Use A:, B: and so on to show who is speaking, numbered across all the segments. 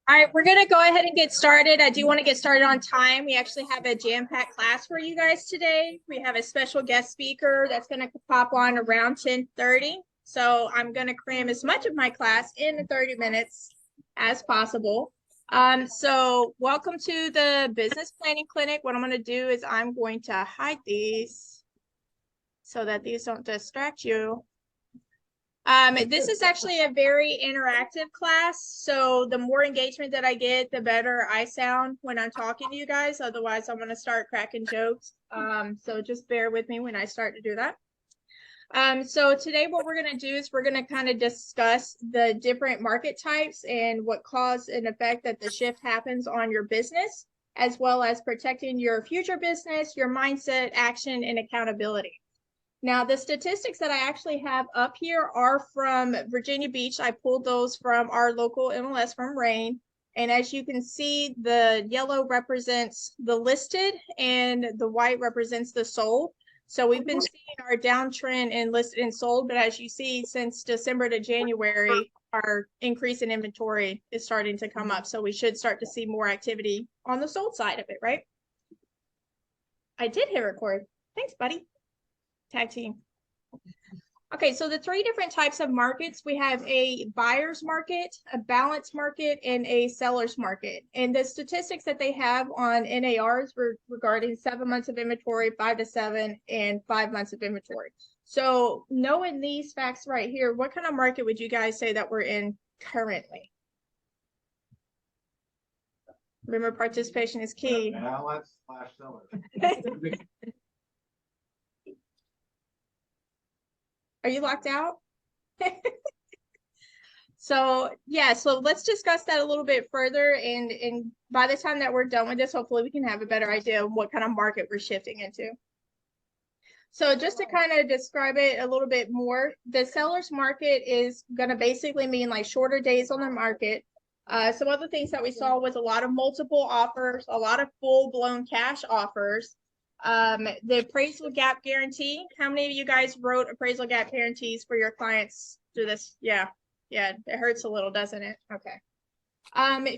A: All right, we're going to go ahead and get started. I do want to get started on time. We actually have a jam-packed class for you guys today. We have a special guest speaker that's going to pop on around 10:30. So I'm going to cram as much of my class in the 30 minutes as possible. So welcome to the Business Planning Clinic. What I'm going to do is I'm going to hide these so that these don't distract you. This is actually a very interactive class, so the more engagement that I get, the better I sound when I'm talking to you guys. Otherwise, I'm going to start cracking jokes. So just bear with me when I start to do that. So today what we're going to do is we're going to kind of discuss the different market types and what cause and effect that the shift happens on your business, as well as protecting your future business, your mindset, action, and accountability. Now, the statistics that I actually have up here are from Virginia Beach. I pulled those from our local MLS from RAIN. And as you can see, the yellow represents the listed and the white represents the sold. So we've been seeing our downtrend in listed and sold, but as you see, since December to January, our increase in inventory is starting to come up. So we should start to see more activity on the sold side of it, right? I did hit record. Thanks, buddy. Tag team. Okay, so the three different types of markets, we have a buyer's market, a balance market, and a seller's market. And the statistics that they have on NARs were regarding 7 months of inventory, 5 to 7, and 5 months of inventory. So knowing these facts right here, what kind of market would you guys say that we're in currently? Remember, participation is key. Balance/seller. Are you locked out? So let's discuss that a little bit further. And by the time that we're done with this, hopefully we can have a better idea of what kind of market we're shifting into. So just to kind of describe it a little bit more, the seller's market is going to basically mean like shorter days on the market. Some other things that we saw was a lot of multiple offers, a lot of full-blown cash offers. The appraisal gap guarantee. How many of you guys wrote appraisal gap guarantees for your clients through this? Yeah, it hurts a little, doesn't it? Okay.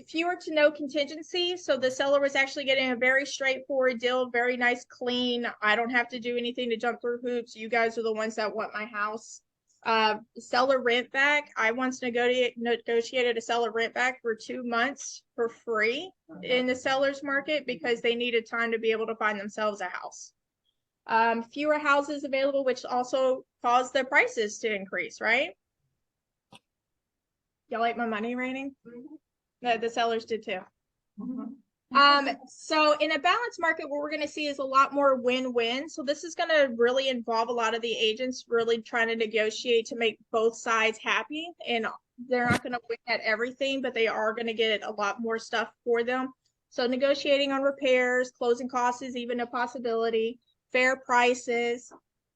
A: Fewer to no contingency. So the seller was actually getting a very straightforward deal, very nice, clean. I don't have to do anything to jump through hoops. You guys are the ones that want my house. Seller rent back. I once negotiated a seller rent back for 2 months for free in the seller's market because they needed time to be able to find themselves a house. Fewer houses available, which also caused the prices to increase, right? Y'all like my money raining? No, the sellers did too. So in a balanced market, what we're going to see is a lot more win-win. So this is going to really involve a lot of the agents really trying to negotiate to make both sides happy. And they're not going to win at everything, but they are going to get a lot more stuff for them. So negotiating on repairs, closing costs is even a possibility, fair prices,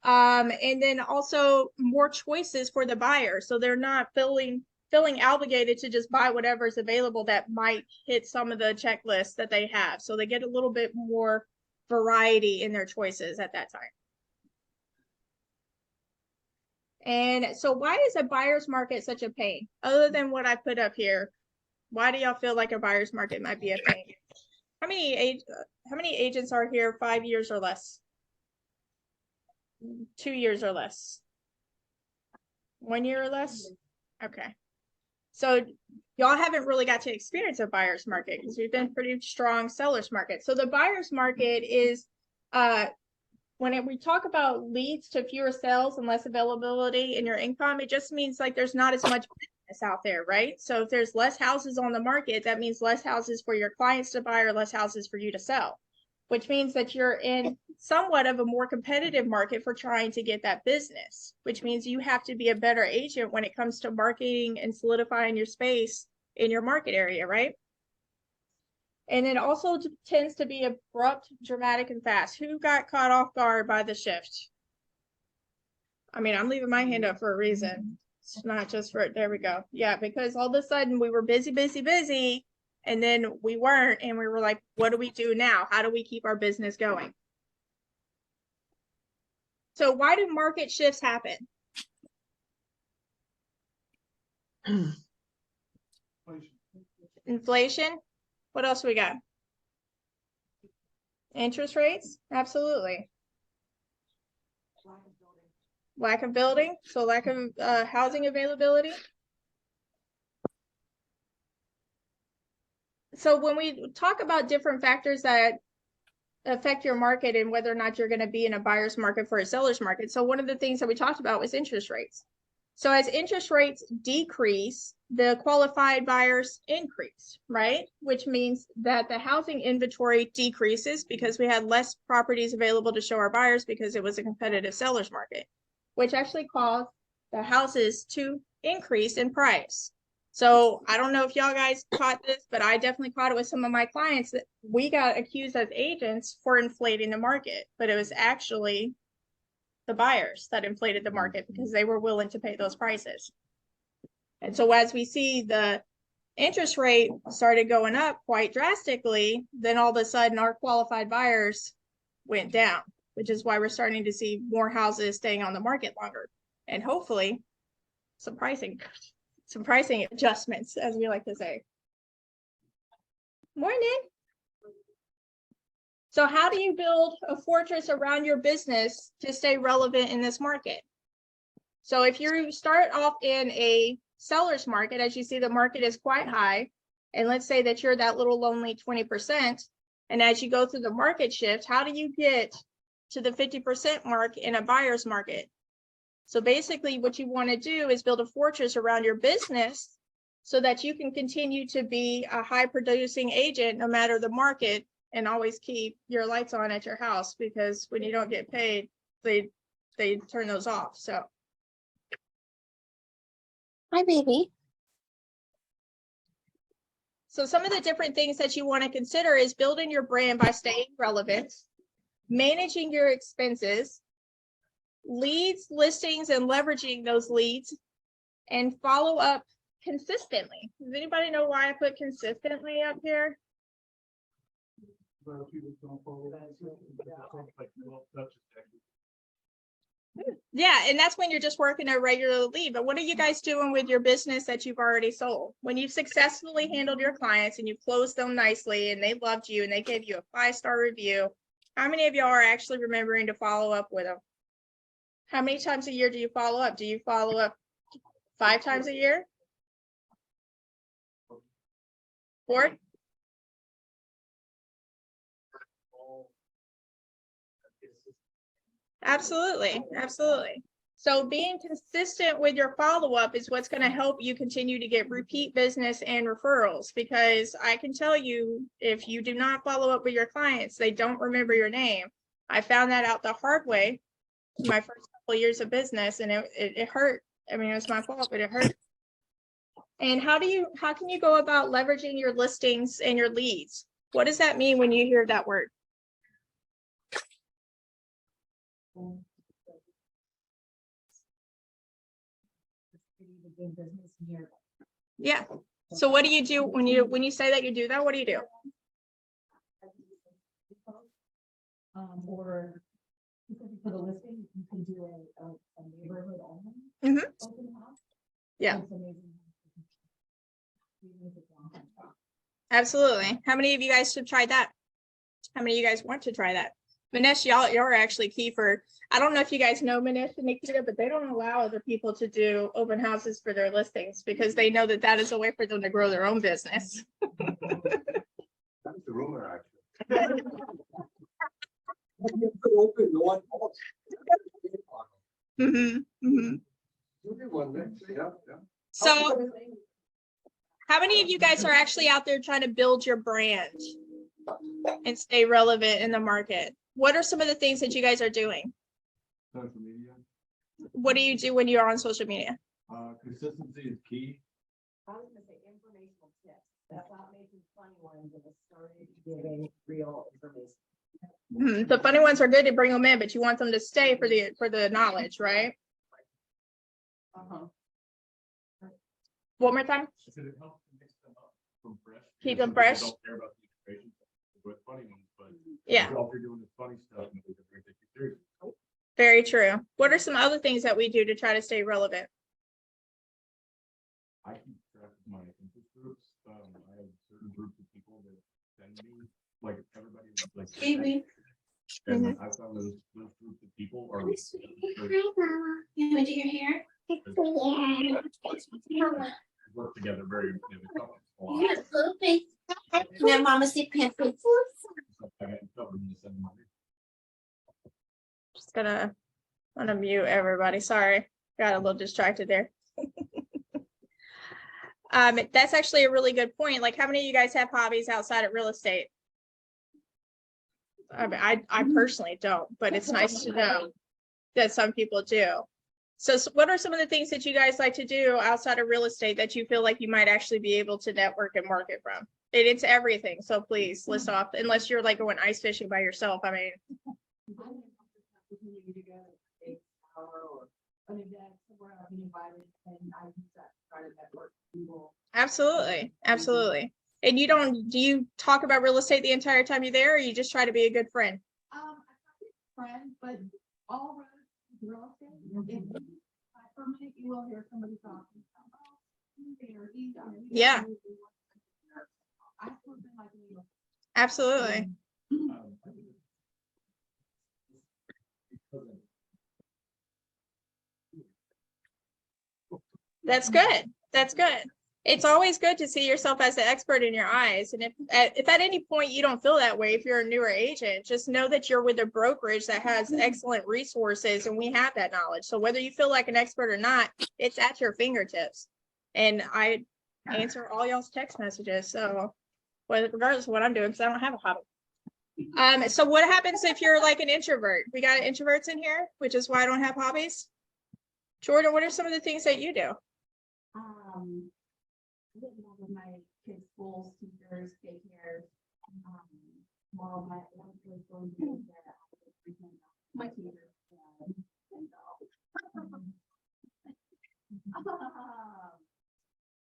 A: and then also more choices for the buyer. So they're not feeling obligated to just buy whatever is available that might hit some of the checklists that they have. So they get a little bit more variety in their choices at that time. And so why is a buyer's market such a pain? Other than what I put up here, why do y'all feel like a buyer's market might be a pain? How many agents are here 5 years or less? 2 years or less? 1 year or less? Okay. So y'all haven't really got to experience a buyer's market because we've been pretty strong seller's market. So the buyer's market is when we talk about leads to fewer sales and less availability in your income, it just means like there's not as much business out there, right? So if there's less houses on the market, that means less houses for your clients to buy or less houses for you to sell, which means that you're in somewhat of a more competitive market for trying to get that business, which means you have to be a better agent when it comes to marketing and solidifying your space in your market area, right? And it also tends to be abrupt, dramatic, and fast. Who got caught off guard by the shift? I mean, I'm leaving my hand up for a reason. It's not just for, there we go. Yeah, because all of a sudden we were busy, and then we weren't, and we were like, what do we do now? How do we keep our business going? So why do market shifts happen? Inflation. What else we got? Interest rates. Absolutely. Lack of building. So lack of housing availability. So when we talk about different factors that affect your market and whether or not you're going to be in a buyer's market for a seller's market. So one of the things that we talked about was interest rates. So as interest rates decrease, the qualified buyers increase, right? Which means that the housing inventory decreases because we had less properties available to show our buyers because it was a competitive seller's market, which actually caused the houses to increase in price. So I don't know if y'all guys caught this, but I definitely caught it with some of my clients that we got accused as agents for inflating the market, but it was actually the buyers that inflated the market because they were willing to pay those prices. And so as we see the interest rate started going up quite drastically, then all of a sudden our qualified buyers went down, which is why we're starting to see more houses staying on the market longer and hopefully some pricing adjustments, as we like to say. Morning. So how do you build a fortress around your business to stay relevant in this market? So if you start off in a seller's market, as you see, the market is quite high. And let's say that you're that little lonely 20%. And as you go through the market shift, how do you get to the 50% mark in a buyer's market? So basically what you want to do is build a fortress around your business so that you can continue to be a high producing agent no matter the market, and always keep your lights on at your house, because when you don't get paid, they turn those off. So
B: Hi, baby.
A: So some of the different things that you want to consider is building your brand by staying relevant, managing your expenses, leads, listings, and leveraging those leads, and follow up consistently. Does anybody know why I put consistently up here? Yeah, and that's when you're just working a regular lead. But what are you guys doing with your business that you've already sold? When you've successfully handled your clients and you closed them nicely and they loved you and they gave you a 5-star review, how many of y'all are actually remembering to follow up with them? How many times a year do you follow up? Do you follow up 5 times a year? 4? Absolutely, absolutely. So being consistent with your follow-up is what's going to help you continue to get repeat business and referrals, because I can tell you, if you do not follow up with your clients, they don't remember your name. I found that out the hard way my first couple of years of business, and it hurt. I mean, it was my fault, but it hurt. And how can you go about leveraging your listings and your leads? What does that mean when you hear that word? Yeah. So what do you do when you say that you do that? What do you do?
C: Or for the listing, you can do a neighborhood only. Open house.
A: Yeah.
C: It's amazing.
A: Absolutely. How many of you guys should try that? How many of you guys want to try that? Manesh, y'all are actually key for, I don't know if you guys know Manesh and Nikita, but they don't allow other people to do open houses for their listings because they know that that is a way for them to grow their own business.
D: That's the rumor, actually.
A: So how many of you guys are actually out there trying to build your brand and stay relevant in the market? What are some of the things that you guys are doing?
D: Social media.
A: What do you do when you're on social media?
D: Consistency is key.
C: I was gonna say informational tips. That's not making funny ones, and it started giving real information.
A: The funny ones are good to bring them in, but you want them to stay for the knowledge, right? One more time.
D: It helps to mix them up from fresh.
A: Keep them fresh.
D: Don't care about the information with funny ones, but
A: Yeah.
D: if you're doing the funny stuff, and they're going to take you serious.
A: Very true. What are some other things that we do to try to stay relevant?
D: I keep track of my interest groups. I have like.
B: Baby.
D: And I found those groups of people are.
B: Hi, Mama. You want to do your hair?
D: Work together very. A lot.
B: No, Mama, see pants.
D: I got covered in the same way.
A: Just gonna mute everybody. Sorry, got a little distracted there. That's actually a really good point. Like, how many of you guys have hobbies outside of real estate? I mean, I personally don't, but it's nice to know that some people do. So what are some of the things that you guys like to do outside of real estate that you feel like you might actually be able to network and market from? It's everything. So please list off, unless you're like going ice fishing by yourself. I mean,
C: Opportunity to go to a tower or an event somewhere I've been invited, and I use that to try to network with people.
A: absolutely, absolutely. And do you talk about real estate the entire time you're there, or you just try to be a good friend?
C: I try to be friends, but all roads to real estate. If for a minute you will hear somebody talking. Oh, he's there, he's there.
A: Yeah.
C: I sort of been like me.
A: Absolutely. That's good. That's good. It's always good to see yourself as the expert in your eyes. And if at any point you don't feel that way, if you're a newer agent, just know that you're with a brokerage that has excellent resources, and we have that knowledge. So whether you feel like an expert or not, it's at your fingertips. And I answer all y'all's text messages. So regardless of what I'm doing, because I don't have a hobby. So what happens if you're like an introvert? We got introverts in here, which is why I don't have hobbies. Jordan, what are some of the things that you do?
C: I get involved with my kids' schools, teachers, daycares. While my one was going to daycare, I was freaking out. My teachers.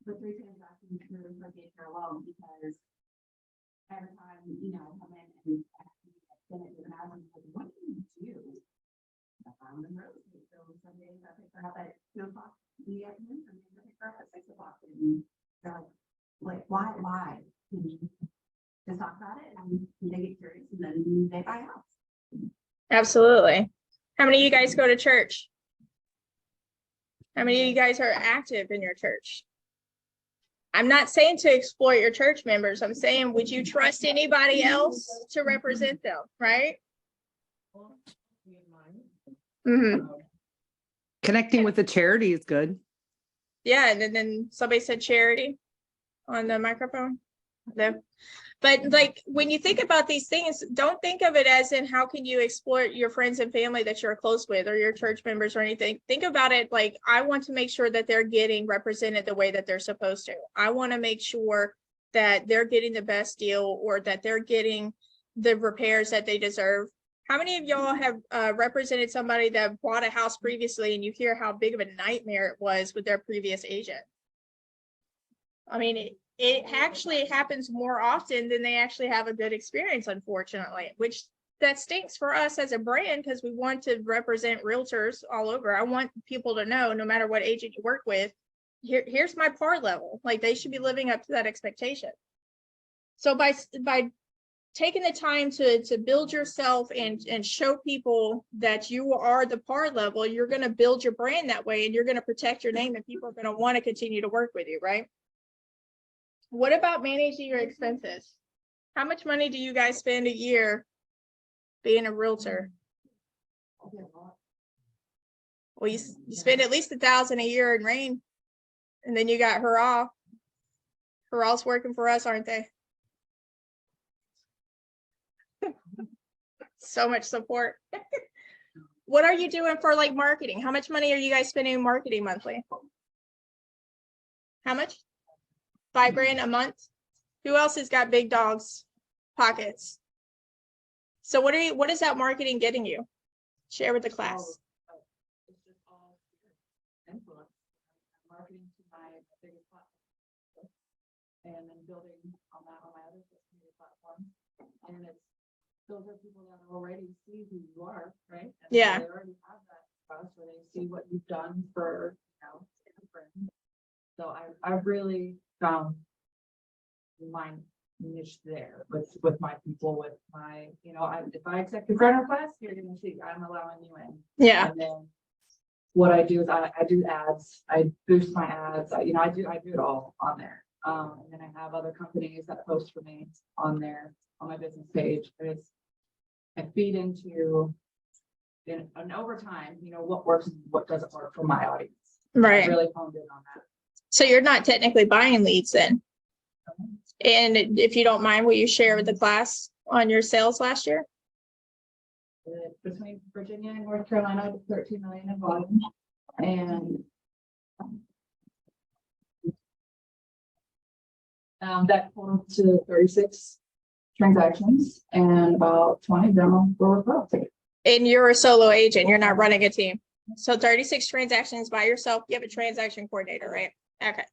C: The 3 times I can really for daycare alone, because every time, I come in and then it doesn't happen, like, what do you do? I found them early, so some days I pick her up at 2 o'clock in the afternoon, some days I pick her up at 6 o'clock. And they're like, why? Just talk about it, and they get curious, and then they buy out.
A: Absolutely. How many of you guys go to church? How many of you guys are active in your church? I'm not saying to exploit your church members. I'm saying, would you trust anybody else to represent them, right? Mm-hmm.
E: Connecting with the charity is good.
A: Yeah, and then somebody said charity on the microphone. No. But like, when you think about these things, don't think of it as in how can you exploit your friends and family that you're close with, or your church members or anything. Think about it like, I want to make sure that they're getting represented the way that they're supposed to. I want to make sure that they're getting the best deal, or that they're getting the repairs that they deserve. How many of y'all have represented somebody that bought a house previously, and you hear how big of a nightmare it was with their previous agent? I mean, it actually happens more often than they actually have a good experience, unfortunately, which that stinks for us as a brand, because we want to represent realtors all over. I want people to know, no matter what agent you work with, here's my par level. Like, they should be living up to that expectation. So by taking the time to build yourself and show people that you are the par level, you're going to build your brand that way, and you're going to protect your name, and people are going to want to continue to work with you, right? What about managing your expenses? How much money do you guys spend a year being a realtor? Well, you spend at least $1,000 a year in rain, and then you got Hurrah. Hurrah's working for us, aren't they? So much support. What are you doing for like marketing? How much money are you guys spending in marketing monthly? How much? $5,000 a month. Who else has got big dogs pockets? So what is that marketing getting you? Share with the class.
C: It's just all influence. Marketing to my biggest platform, and then building on that on my other social media platforms. And those are people that already see who you are, right? And
A: Yeah.
C: they already have that trust, where they see what you've done for, friends. So I really found
F: niche there with my people, with my, you know, if I accept your friend request, you're gonna see, I'm allowing you in.
A: Yeah.
F: And then what I do is I do ads, I boost my ads, I do it all on there. And then I have other companies that post for me on there, on my business page. I feed into, and over time, you know, what works, and what doesn't work for my audience. I
A: Right.
F: really honed in on that.
A: So you're not technically buying leads then. And if you don't mind, will you share with the class on your sales last year?
F: Between Virginia and North Carolina, I did 13 million in volume, and that totaled to 36 transactions, and about 20 of them were referrals.
A: And you're a solo agent, you're not running a team. So 36 transactions by yourself, you have a transaction coordinator, right? Okay.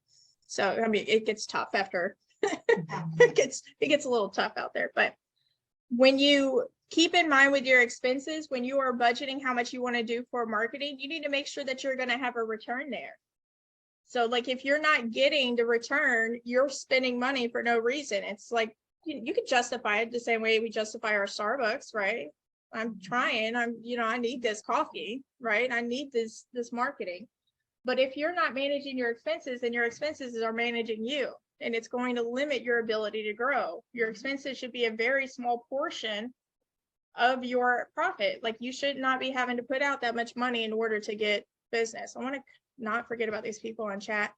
A: So, I mean, it gets tough after, it gets a little tough out there, but when you keep in mind with your expenses, when you are budgeting how much you want to do for marketing, you need to make sure that you're going to have a return there. So like, if you're not getting the return, you're spending money for no reason. It's like, you could justify it the same way we justify our Starbucks, right? I'm trying, I need this coffee, right? I need this marketing. But if you're not managing your expenses, then your expenses are managing you, and it's going to limit your ability to grow. Your expenses should be a very small portion of your profit. Like, you should not be having to put out that much money in order to get business. I want to not forget about these people on chat.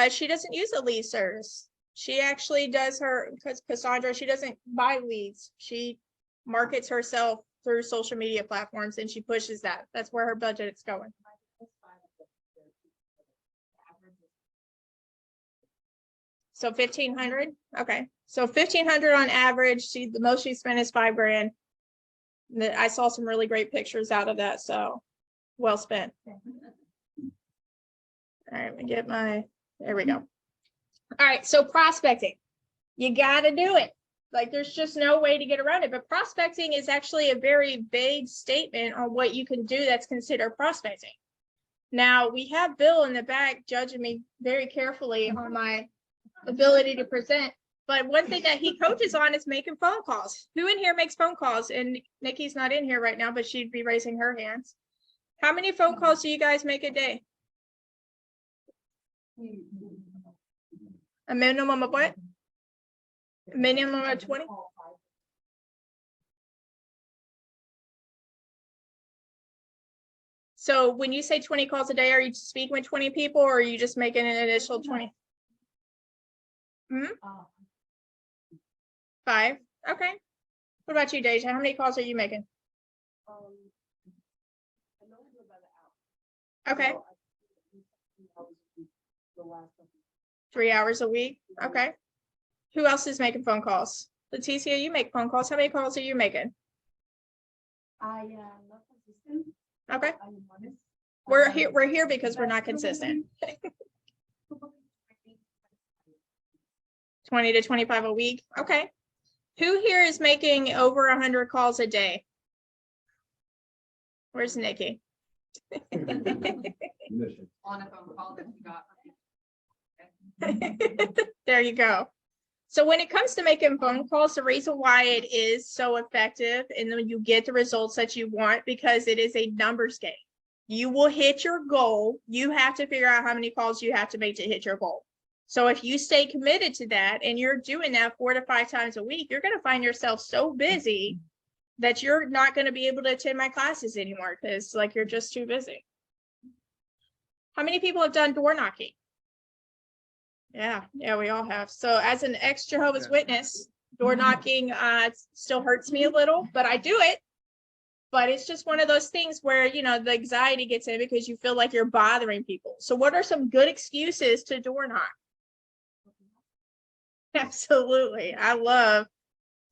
A: She doesn't use a lead service. She actually does because Cassandra, she doesn't buy leads. She markets herself through social media platforms, and she pushes that. That's where her budget is going. So 1,500. Okay. So 1,500 on average. The most she spent is $5,000. I saw some really great pictures out of that. So well spent. All right. Let me get there we go. All right. So prospecting, you got to do it. Like, there's just no way to get around it. But prospecting is actually a very vague statement on what you can do that's considered prospecting. Now, we have Bill in the back judging me very carefully on my ability to present. But one thing that he coaches on is making phone calls. Who in here makes phone calls? And Nikki's not in here right now, but she'd be raising her hands. How many phone calls do you guys make a day? A minimum of what? A minimum of 20? So when you say 20 calls a day, are you speaking with 20 people, or are you just making an initial 20? Hmm? 5. Okay. What about you, Deja? How many calls are you making? Okay. 3 hours a week. Okay. Who else is making phone calls? Leticia, you make phone calls. How many calls are you making?
C: I am not consistent.
A: Okay.
C: I'm honest.
A: We're here because we're not consistent. 20 to 25 a week. Okay. Who here is making over 100 calls a day? Where's Nikki?
D: Mission.
F: On a phone call that you got.
A: There you go. So when it comes to making phone calls, the reason why it is so effective and then you get the results that you want, because it is a numbers game. You will hit your goal. You have to figure out how many calls you have to make to hit your goal. So if you stay committed to that and you're doing that 4 to 5 times a week, you're going to find yourself so busy that you're not going to be able to attend my classes anymore, because like, you're just too busy. How many people have done door knocking? Yeah, we all have. So as an ex-Jehovah's Witness, door knocking still hurts me a little, but I do it. But it's just one of those things where, the anxiety gets in because you feel like you're bothering people. So what are some good excuses to door knock? Absolutely. I love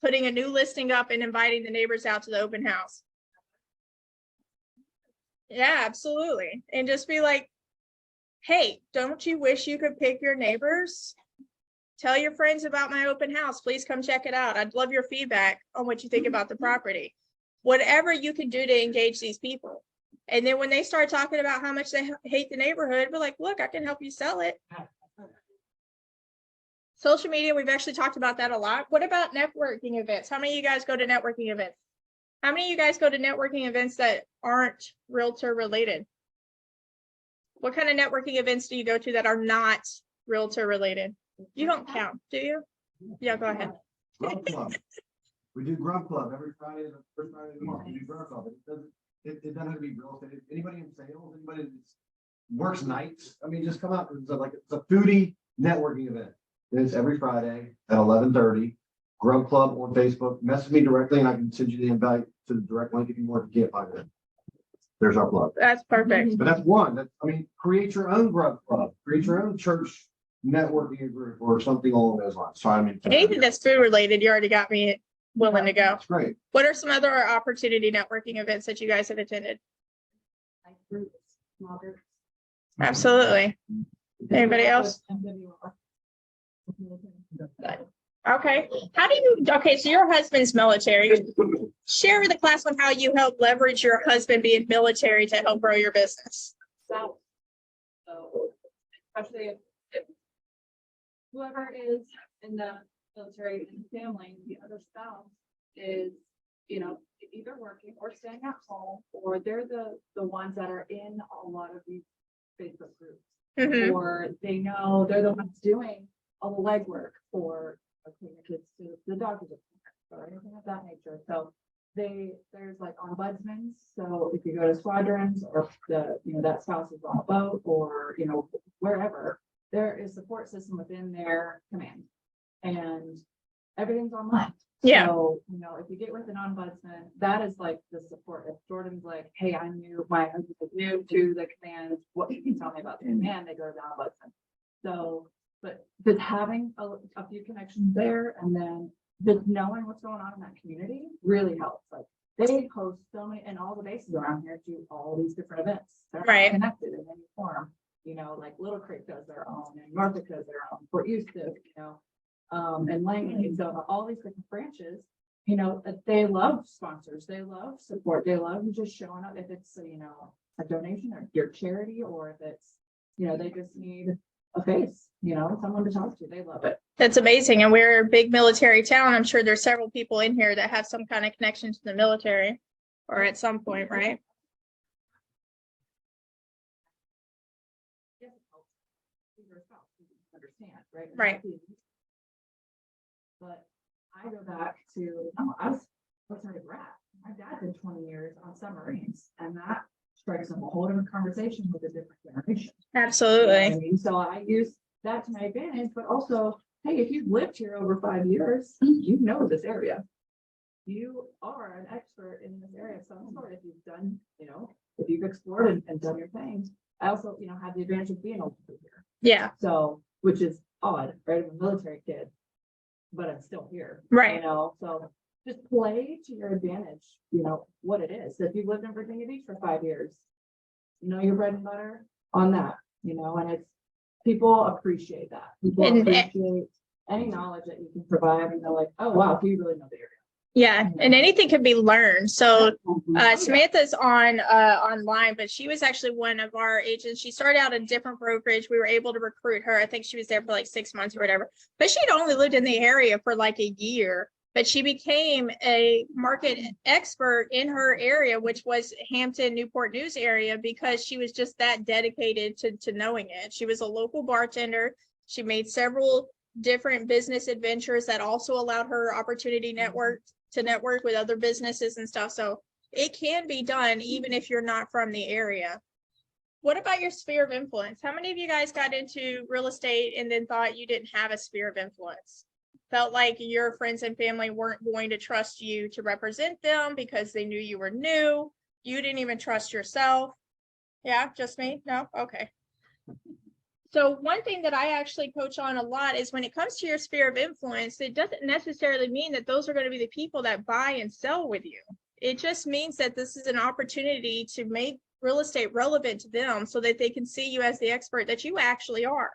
A: putting a new listing up and inviting the neighbors out to the open house. Yeah, absolutely. And just be like, hey, don't you wish you could pick your neighbors? Tell your friends about my open house. Please come check it out. I'd love your feedback on what you think about the property. Whatever you can do to engage these people. And then when they start talking about how much they hate the neighborhood, be like, look, I can help you sell it. Social media, we've actually talked about that a lot. What about networking events? How many of you guys go to networking events? How many of you guys go to networking events that aren't realtor related? What kind of networking events do you go to that are not realtor related? You don't count, do you? Yeah, go ahead.
G: Grub Club. We do Grub Club every Friday, the first Friday of the month. We do Grub Club. It doesn't have to be real estate. Anybody in sales, anybody that works nights, I mean, just come out. It's a foodie networking event. And it's every Friday at 11:30. Grub Club on Facebook. Message me directly and I can send you the invite to the direct link if you can't find it. There's our plug.
A: That's perfect.
G: But that's one. Create your own Grub Club. Create your own church networking group or something along those lines. So
A: Anything that's food related, you already got me willing to go.
G: That's great.
A: What are some other opportunity networking events that you guys have attended?
F: Like groups, small groups.
A: Absolutely. Anybody else? Okay. So your husband's military. Share with the class on how you help leverage your husband being military to help grow your business.
F: So especially if whoever is in the military family, the other spouse is, either working or staying at home, or they're the ones that are in a lot of these Facebook groups.
A: Mhm.
F: Or they know they're the ones doing all the legwork for taking the kids to the doctor's appointment or anything of that nature. So there's like ombudsmen. So if you go to squadrons or that spouse is on a boat or, wherever, there is support system within their command and everything's online.
A: Yeah.
F: So, if you get with an ombudsman, that is like the support. If Jordan's like, hey, my husband is new to the command, what can you tell me about the command? They go to the ombudsman. So, but just having a few connections there and then just knowing what's going on in that community really helps. Like they host so many, and all the bases around here do all these different events. They're all
A: Right.
F: connected in any form. Like Little Creek does their own and Norfolk does their own, Fort Eustis, and Langley. So all these different branches, they love sponsors, they love support, they love just showing up if it's, a donation or your charity, or if it's, they just need a face, someone to talk to. They love it.
A: That's amazing. And we're a big military town. I'm sure there's several people in here that have some kind of connection to the military or at some point, right?
F: Yes, it helps. Your spouse, you understand, right?
A: Right.
F: But I go back to, I was a brat. My dad did 20 years on submarines, and that strikes up a whole different conversation with a different generation.
A: Absolutely.
F: So I use that to my advantage, but also, hey, if you've lived here over 5 years, you know this area. You are an expert in this area of some sort. If you've done, if you've explored and done your things. I also, have the advantage of being old here.
A: Yeah.
F: So, which is odd, right? I'm a military kid, but I'm still here.
A: Right.
F: So just play to your advantage, what it is. If you've lived in Virginia Beach for 5 years, your bread and butter on that, and it's, people appreciate that. People appreciate any knowledge that you can provide, and they're like, oh, wow, you really know the area.
A: Yeah. And anything can be learned. So Samantha's online, but she was actually one of our agents. She started out in a different brokerage. We were able to recruit her. I think she was there for like 6 months or whatever, but she'd only lived in the area for like a year, but she became a market expert in her area, which was Hampton, Newport News area, because she was just that dedicated to knowing it. She was a local bartender. She made several different business adventures that also allowed her opportunity to network with other businesses and stuff. So it can be done even if you're not from the area. What about your sphere of influence? How many of you guys got into real estate and then thought you didn't have a sphere of influence? Felt like your friends and family weren't going to trust you to represent them because they knew you were new. You didn't even trust yourself. Yeah, just me? No? Okay. So one thing that I actually coach on a lot is when it comes to your sphere of influence, it doesn't necessarily mean that those are going to be the people that buy and sell with you. It just means that this is an opportunity to make real estate relevant to them so that they can see you as the expert that you actually are.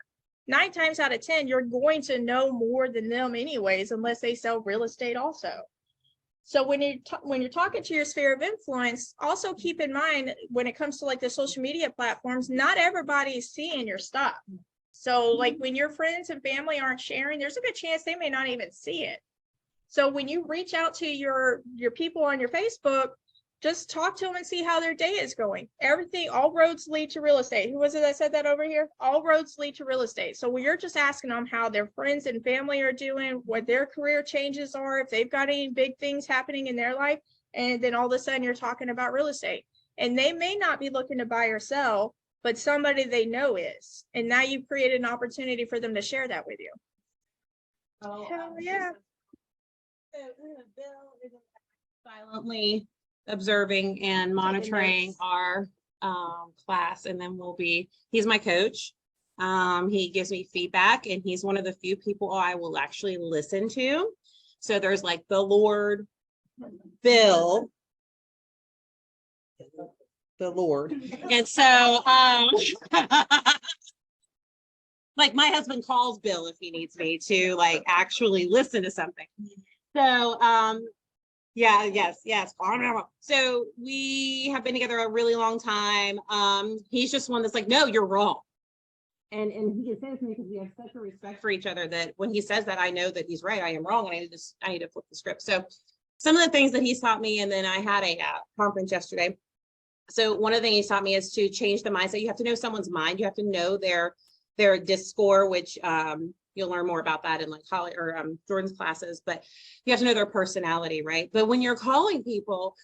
A: 9 times out of 10, you're going to know more than them anyways, unless they sell real estate also. So when you're talking to your sphere of influence, also keep in mind when it comes to like the social media platforms, not everybody is seeing your stuff. So like when your friends and family aren't sharing, there's a good chance they may not even see it. So when you reach out to your people on your Facebook, just talk to them and see how their day is going. Everything, all roads lead to real estate. Who was it that said that over here? All roads lead to real estate. So you're just asking them how their friends and family are doing, what their career changes are, if they've got any big things happening in their life. And then all of a sudden you're talking about real estate. And they may not be looking to buy or sell, but somebody they know is. And now you've created an opportunity for them to share that with you.
C: Oh,
A: Hell yeah.
C: Bill is silently observing and monitoring our class, and then he's my coach. He gives me feedback, and he's one of the few people I will actually listen to. So there's like the Lord, Bill, the Lord. And so like my husband calls Bill if he needs me to like actually listen to something. So yeah, yes. So we have been together a really long time. He's just one that's like, no, you're wrong. And he says to me because we have such a respect for each other that when he says that, I know that he's right. I am wrong, and I need to flip the script. So some of the things that he's taught me, and then I had a conference yesterday. So one of the things he's taught me is to change the mindset. You have to know someone's mind. You have to know their DISC score, which you'll learn more about that in like college or Jordan's classes, but you have to know their personality, right? But when you're calling people,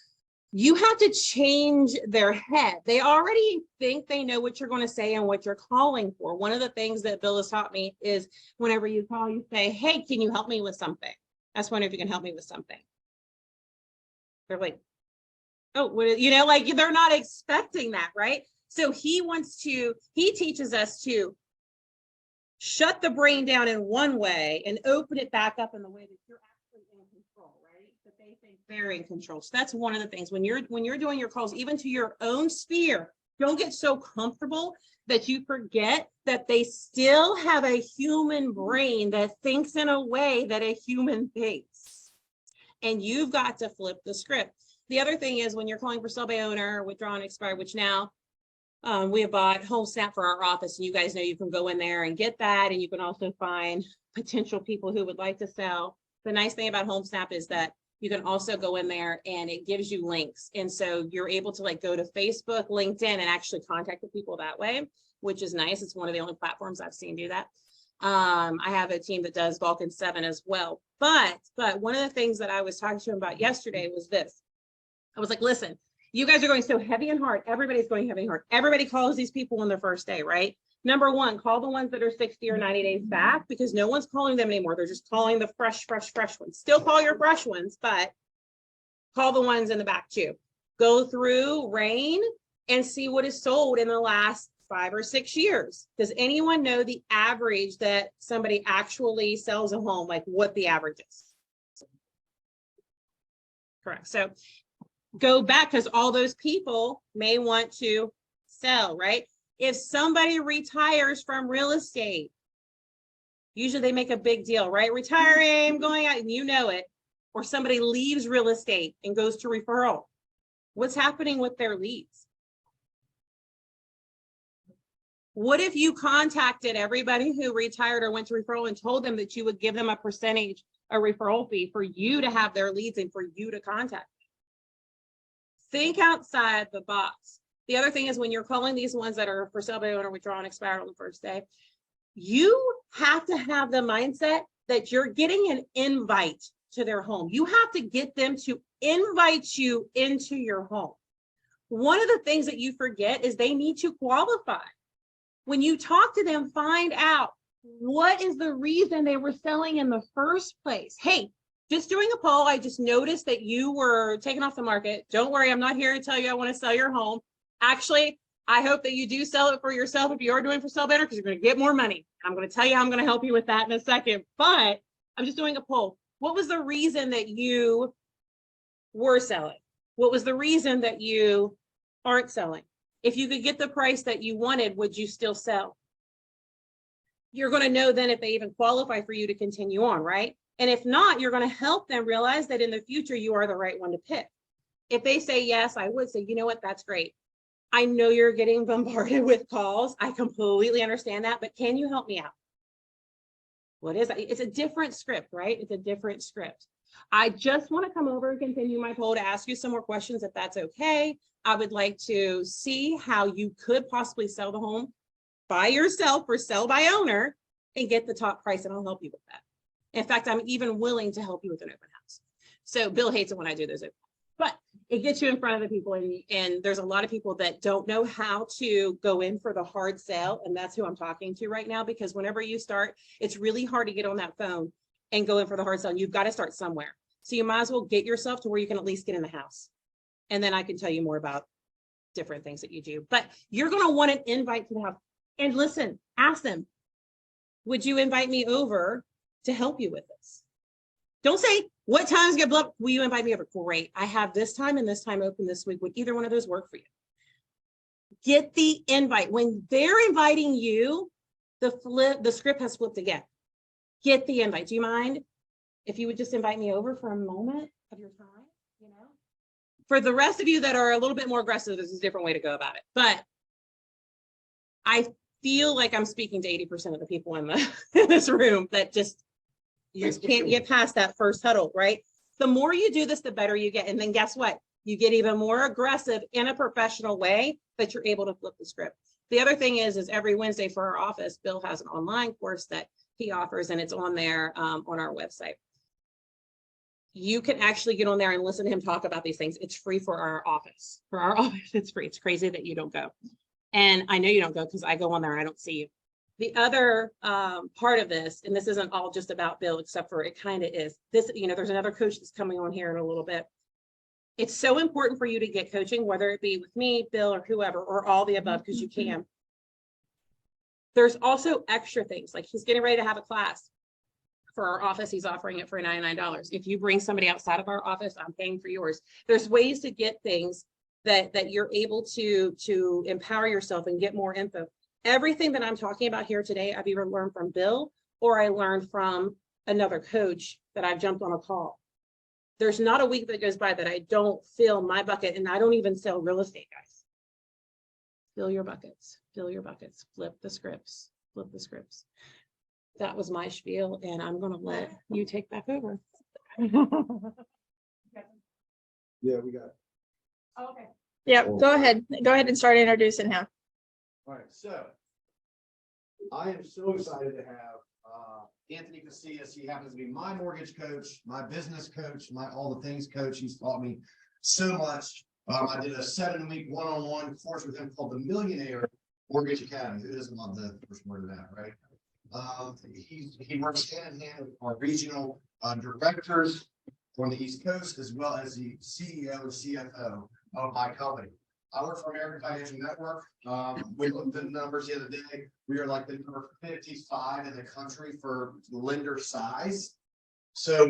C: you have to change their head. They already think they know what you're going to say and what you're calling for. One of the things that Bill has taught me is whenever you call, you say, hey, can you help me with something? That's wondering if you can help me with something. They're like, oh, like they're not expecting that, right? So he teaches us to shut the brain down in one way and open it back up in the way that you're actually in control, right? That they think they're in control. So that's one of the things when you're doing your calls, even to your own sphere, don't get so comfortable that you forget that they still have a human brain that thinks in a way that a human thinks. And you've got to flip the script. The other thing is when you're calling for sell by owner, withdraw and expire, which now we have bought HomeSnap for our office, and you guys know you can go in there and get that, and you can also find potential people who would like to sell. The nice thing about HomeSnap is that you can also go in there and it gives you links, and so you're able to like go to Facebook, LinkedIn, and actually contact the people that way, which is nice. It's one of the only platforms I've seen do that. I have a team that does Vulcan 7 as well, but one of the things that I was talking to him about yesterday was this. I was like, listen, you guys are going so heavy and hard. Everybody's going heavy and hard. Everybody calls these people on their first day, right? Number one, call the ones that are 60 or 90 days back, because no one's calling them anymore. They're just calling the fresh ones. Still call your fresh ones, but call the ones in the back too. Go through RAIN and see what is sold in the last 5 or 6 years. Does anyone know the average that somebody actually sells a home, like what the average is? Correct. So go back, because all those people may want to sell, right? If somebody retires from real estate, usually they make a big deal, right? Retiring, going out, and you know it. Or somebody leaves real estate and goes to referral. What's happening with their leads? What if you contacted everybody who retired or went to referral and told them that you would give them a percentage, a referral fee for you to have their leads and for you to contact? Think outside the box. The other thing is when you're calling these ones that are for sale by owner, withdraw and expire on the first day, you have to have the mindset that you're getting an invite to their home. You have to get them to invite you into your home. One of the things that you forget is they need to qualify. When you talk to them, find out what is the reason they were selling in the first place. Hey, just doing a poll, I just noticed that you were taken off the market. Don't worry, I'm not here to tell you I want to sell your home. Actually, I hope that you do sell it for yourself if you are doing for sale better, because you're going to get more money. I'm going to tell you how I'm going to help you with that in a second, but I'm just doing a poll. What was the reason that you were selling? What was the reason that you aren't selling? If you could get the price that you wanted, would you still sell? You're going to know then if they even qualify for you to continue on, right? And if not, you're going to help them realize that in the future, you are the right one to pick. If they say yes, I would say, you know what, that's great.
H: I know you're getting bombarded with calls. I completely understand that, but can you help me out? What is that? It's a different script, right? It's a different script. I just want to come over and continue my poll to ask you some more questions, if that's okay. I would like to see how you could possibly sell the home by yourself or sell by owner and get the top price, and I'll help you with that. In fact, I'm even willing to help you with an open house. So Bill hates it when I do those open, but it gets you in front of the people, and there's a lot of people that don't know how to go in for the hard sale. And that's who I'm talking to right now, because whenever you start, it's really hard to get on that phone and go in for the hard sell. You've got to start somewhere. So you might as well get yourself to where you can at least get in the house. And then I can tell you more about different things that you do, but you're going to want an invite to the house. And listen, ask them, would you invite me over to help you with this? Don't say, what times get booked? Will you invite me over? Great. I have this time and this time open this week. Would either one of those work for you? Get the invite. When they're inviting you, the script has flipped again. Get the invite. Do you mind if you would just invite me over for a moment of your time? You know, for the rest of you that are a little bit more aggressive, this is a different way to go about it. But I feel like I'm speaking to 80% of the people in this room that just, you just can't get past that first huddle, right? The more you do this, the better you get. And then guess what? You get even more aggressive in a professional way that you're able to flip the script. The other thing is every Wednesday for our office, Bill has an online course that he offers, and it's on there on our website. You can actually get on there and listen to him talk about these things. It's free for our office. For our office, it's free. It's crazy that you don't go. And I know you don't go because I go on there and I don't see you. The other part of this, and this isn't all just about Bill, except for it kind of is this, you know, there's another coach that's coming on here in a little bit. It's so important for you to get coaching, whether it be with me, Bill, or whoever, or all the above, because you can. There's also extra things, like he's getting ready to have a class for our office. He's offering it for $99. If you bring somebody outside of our office, I'm paying for yours. There's ways to get things that you're able to empower yourself and get more info. Everything that I'm talking about here today, I've either learned from Bill or I learned from another coach that I've jumped on a call. There's not a week that goes by that I don't fill my bucket, and I don't even sell real estate, guys. Fill your buckets, flip the scripts, flip the scripts. That was my spiel, and I'm going to let you take back over.
G: Yeah, we got it.
H: Okay.
A: Yeah, go ahead. Go ahead and start introducing him.
G: All right, so I am so excited to have Anthony Casillas. He happens to be my mortgage coach, my business coach, my all the things coach. He's taught me so much. I did a 7-week one-on-one course with him called the Millionaire Mortgage Academy. Who doesn't love the first word of that, right? He works hand in hand with our regional directors on the East Coast, as well as the CEO and CFO of my company. I work for American Financial Network. We looked at the numbers the other day. We are like the number 55 in the country for lender size. So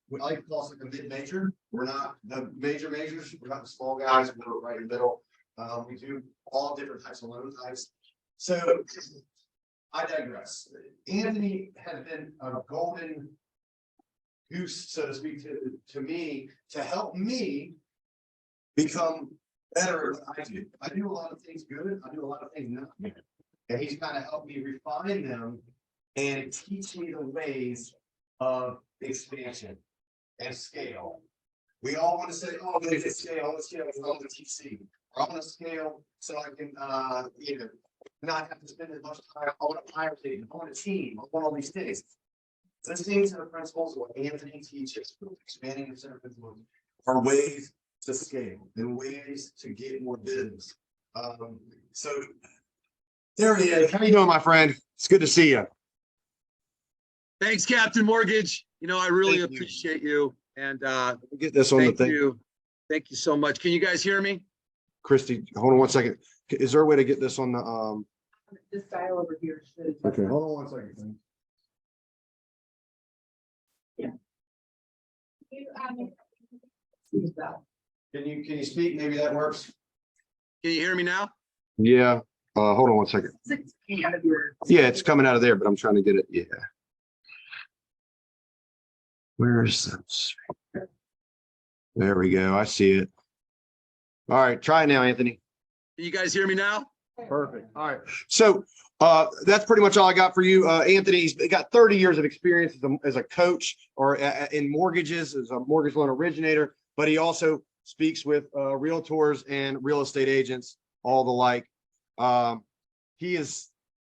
G: we like to call it like a mid-major. We're not the majors. We're not the small guys. We're right in the middle. We do all different types of loan types. So I digress. Anthony has been a golden goose, so to speak, to me, to help me become better than I do. I do a lot of things good. I do a lot of things not good. And he's kind of helped me refine them and teach me the ways of expansion and scale. We all want to say, oh, I'm going to scale, let's scale, I want to TC. Or I want to scale so I can not have to spend as much time. I want to hire people, I want a team, I want all these things. Listening to the principles of what Anthony teaches, expanding the center of influence, are ways to scale and ways to get more business. So there he is. How you doing, my friend? It's good to see you.
I: Thanks, Captain Mortgage. You know, I really
G: Thank you.
I: appreciate you. And
G: Get this on the
I: thank
G: thing.
I: you. Thank you so much. Can you guys hear me?
G: Christy, hold on one second. Is there a way to get this on the
F: This guy over here should.
G: Okay, hold on one second.
F: Use that.
G: Can you speak? Maybe that works.
I: Can you hear me now?
G: Yeah. Hold on one second.
F: Out of your.
G: Yeah, it's coming out of there, but I'm trying to get it. Yeah. Where is this? There we go. I see it. All right, try it now, Anthony.
I: Can you guys hear me now?
G: Perfect. All right. So that's pretty much all I got for you. Anthony, he's got 30 years of experience as a coach or in mortgages, as a mortgage loan originator, but he also speaks with realtors and real estate agents, all the like. He is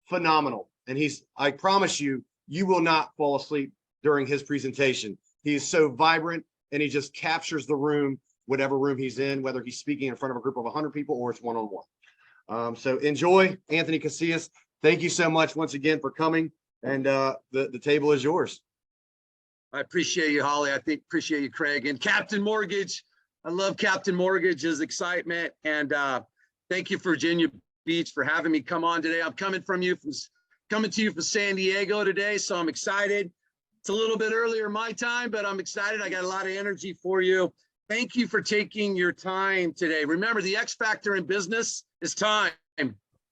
G: phenomenal. And I promise you, you will not fall asleep during his presentation. He is so vibrant and he just captures the room, whatever room he's in, whether he's speaking in front of a group of 100 people or it's one-on-one. So enjoy. Anthony Casillas, thank you so much once again for coming, and the table is yours.
I: I appreciate you, Holly. Appreciate you, Craig. And Captain Mortgage, I love Captain Mortgage's excitement. And thank you, Virginia Beach, for having me come on today. I'm coming to you from San Diego today, so I'm excited. It's a little bit earlier my time, but I'm excited. I got a lot of energy for you. Thank you for taking your time today. Remember, the X factor in business is time.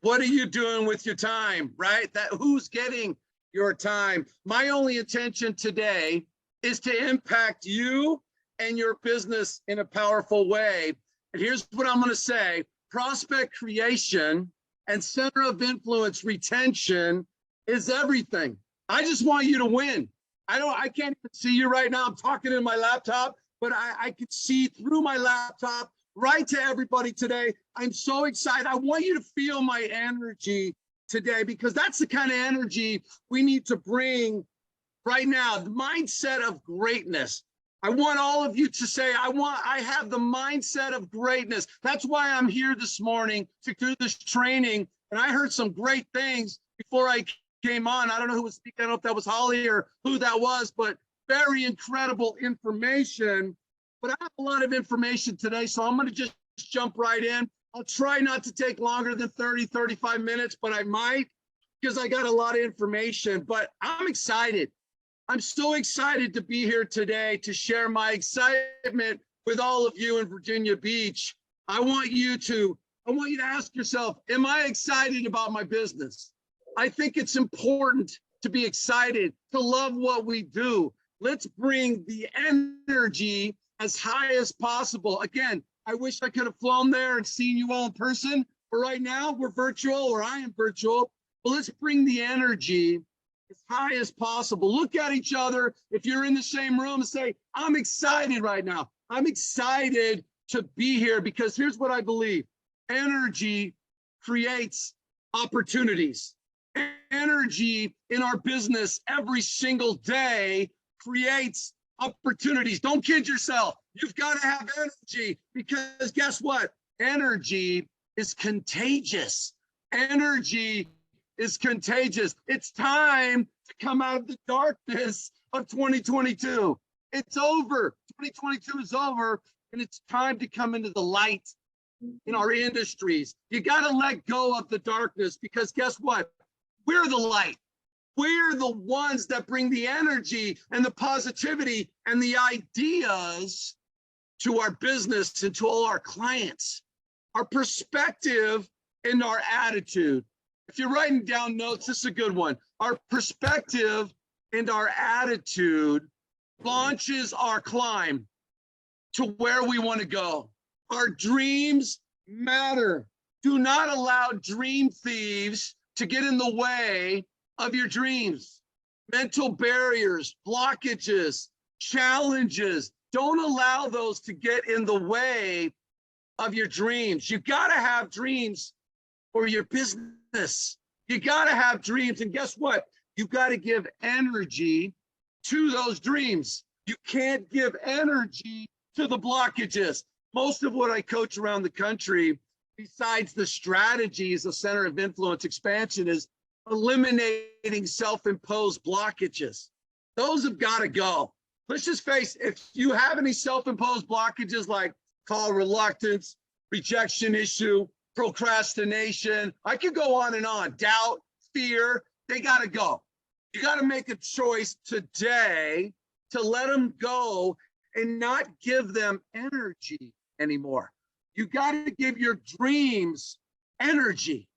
I: What are you doing with your time, right? Who's getting your time? My only intention today is to impact you and your business in a powerful way. And here's what I'm going to say. Prospect creation and center of influence retention is everything. I just want you to win. I can't even see you right now. I'm talking in my laptop, but I can see through my laptop right to everybody today. I'm so excited. I want you to feel my energy today, because that's the kind of energy we need to bring right now. The mindset of greatness. I want all of you to say, I have the mindset of greatness. That's why I'm here this morning to do this training. And I heard some great things before I came on. I don't know who was speaking. I don't know if that was Holly or who that was, but very incredible information. But I have a lot of information today, so I'm going to just jump right in. I'll try not to take longer than 30, 35 minutes, but I might, because I got a lot of information. But I'm excited. I'm so excited to be here today to share my excitement with all of you in Virginia Beach. I want you to ask yourself, am I excited about my business? I think it's important to be excited, to love what we do. Let's bring the energy as high as possible. Again, I wish I could have flown there and seen you all in person, but right now we're virtual, or I am virtual. But let's bring the energy as high as possible. Look at each other if you're in the same room and say, I'm excited right now. I'm excited to be here, because here's what I believe. Energy creates opportunities. Energy in our business every single day creates opportunities. Don't kid yourself. You've got to have energy, because guess what? Energy is contagious. Energy is contagious. It's time to come out of the darkness of 2022. It's over. 2022 is over, and it's time to come into the light in our industries. You got to let go of the darkness, because guess what? We're the light. We're the ones that bring the energy and the positivity and the ideas to our business and to all our clients. Our perspective and our attitude. If you're writing down notes, this is a good one. Our perspective and our attitude launches our climb to where we want to go. Our dreams matter. Do not allow dream thieves to get in the way of your dreams. Mental barriers, blockages, challenges, don't allow those to get in the way of your dreams. You got to have dreams for your business. You got to have dreams. And guess what? You got to give energy to those dreams. You can't give energy to the blockages. Most of what I coach around the country, besides the strategies of center of influence expansion, is eliminating self-imposed blockages. Those have got to go. Let's just face it, if you have any self-imposed blockages like call reluctance, rejection issue, procrastination, I could go on and on, doubt, fear, they got to go. You got to make a choice today to let them go and not give them energy anymore. You got to give your dreams energy.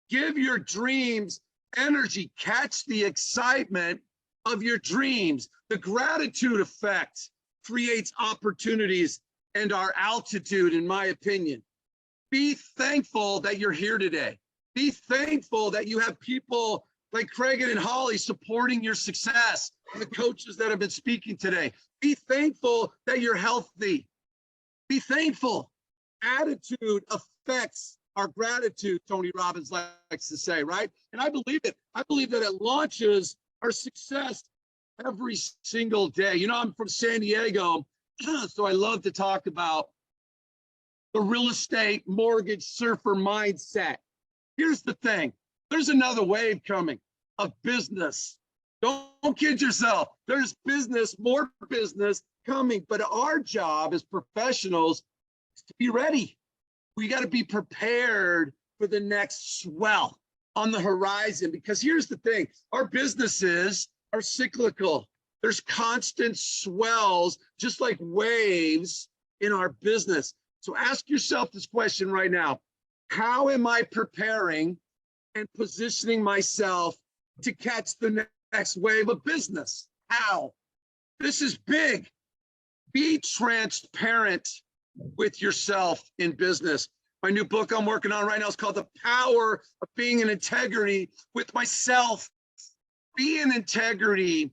I: Give your dreams energy. Catch the excitement of your dreams. The gratitude effect creates opportunities and our altitude, in my opinion. Be thankful that you're here today. Be thankful that you have people like Craig and Holly supporting your success, and the coaches that have been speaking today. Be thankful that you're healthy. Be thankful. Attitude affects our gratitude, Tony Robbins likes to say, right? And I believe it. I believe that it launches our success every single day. You know, I'm from San Diego, so I love to talk about the real estate mortgage surfer mindset. Here's the thing. There's another wave coming of business. Don't kid yourself. There's business, more business coming, but our job as professionals is to be ready. We got to be prepared for the next swell on the horizon, because here's the thing. Our businesses are cyclical. There's constant swells, just like waves in our business. So ask yourself this question right now. How am I preparing and positioning myself to catch the next wave of business? How? This is big. Be transparent with yourself in business. My new book I'm working on right now is called The Power of Being in Integrity with Myself. Be in integrity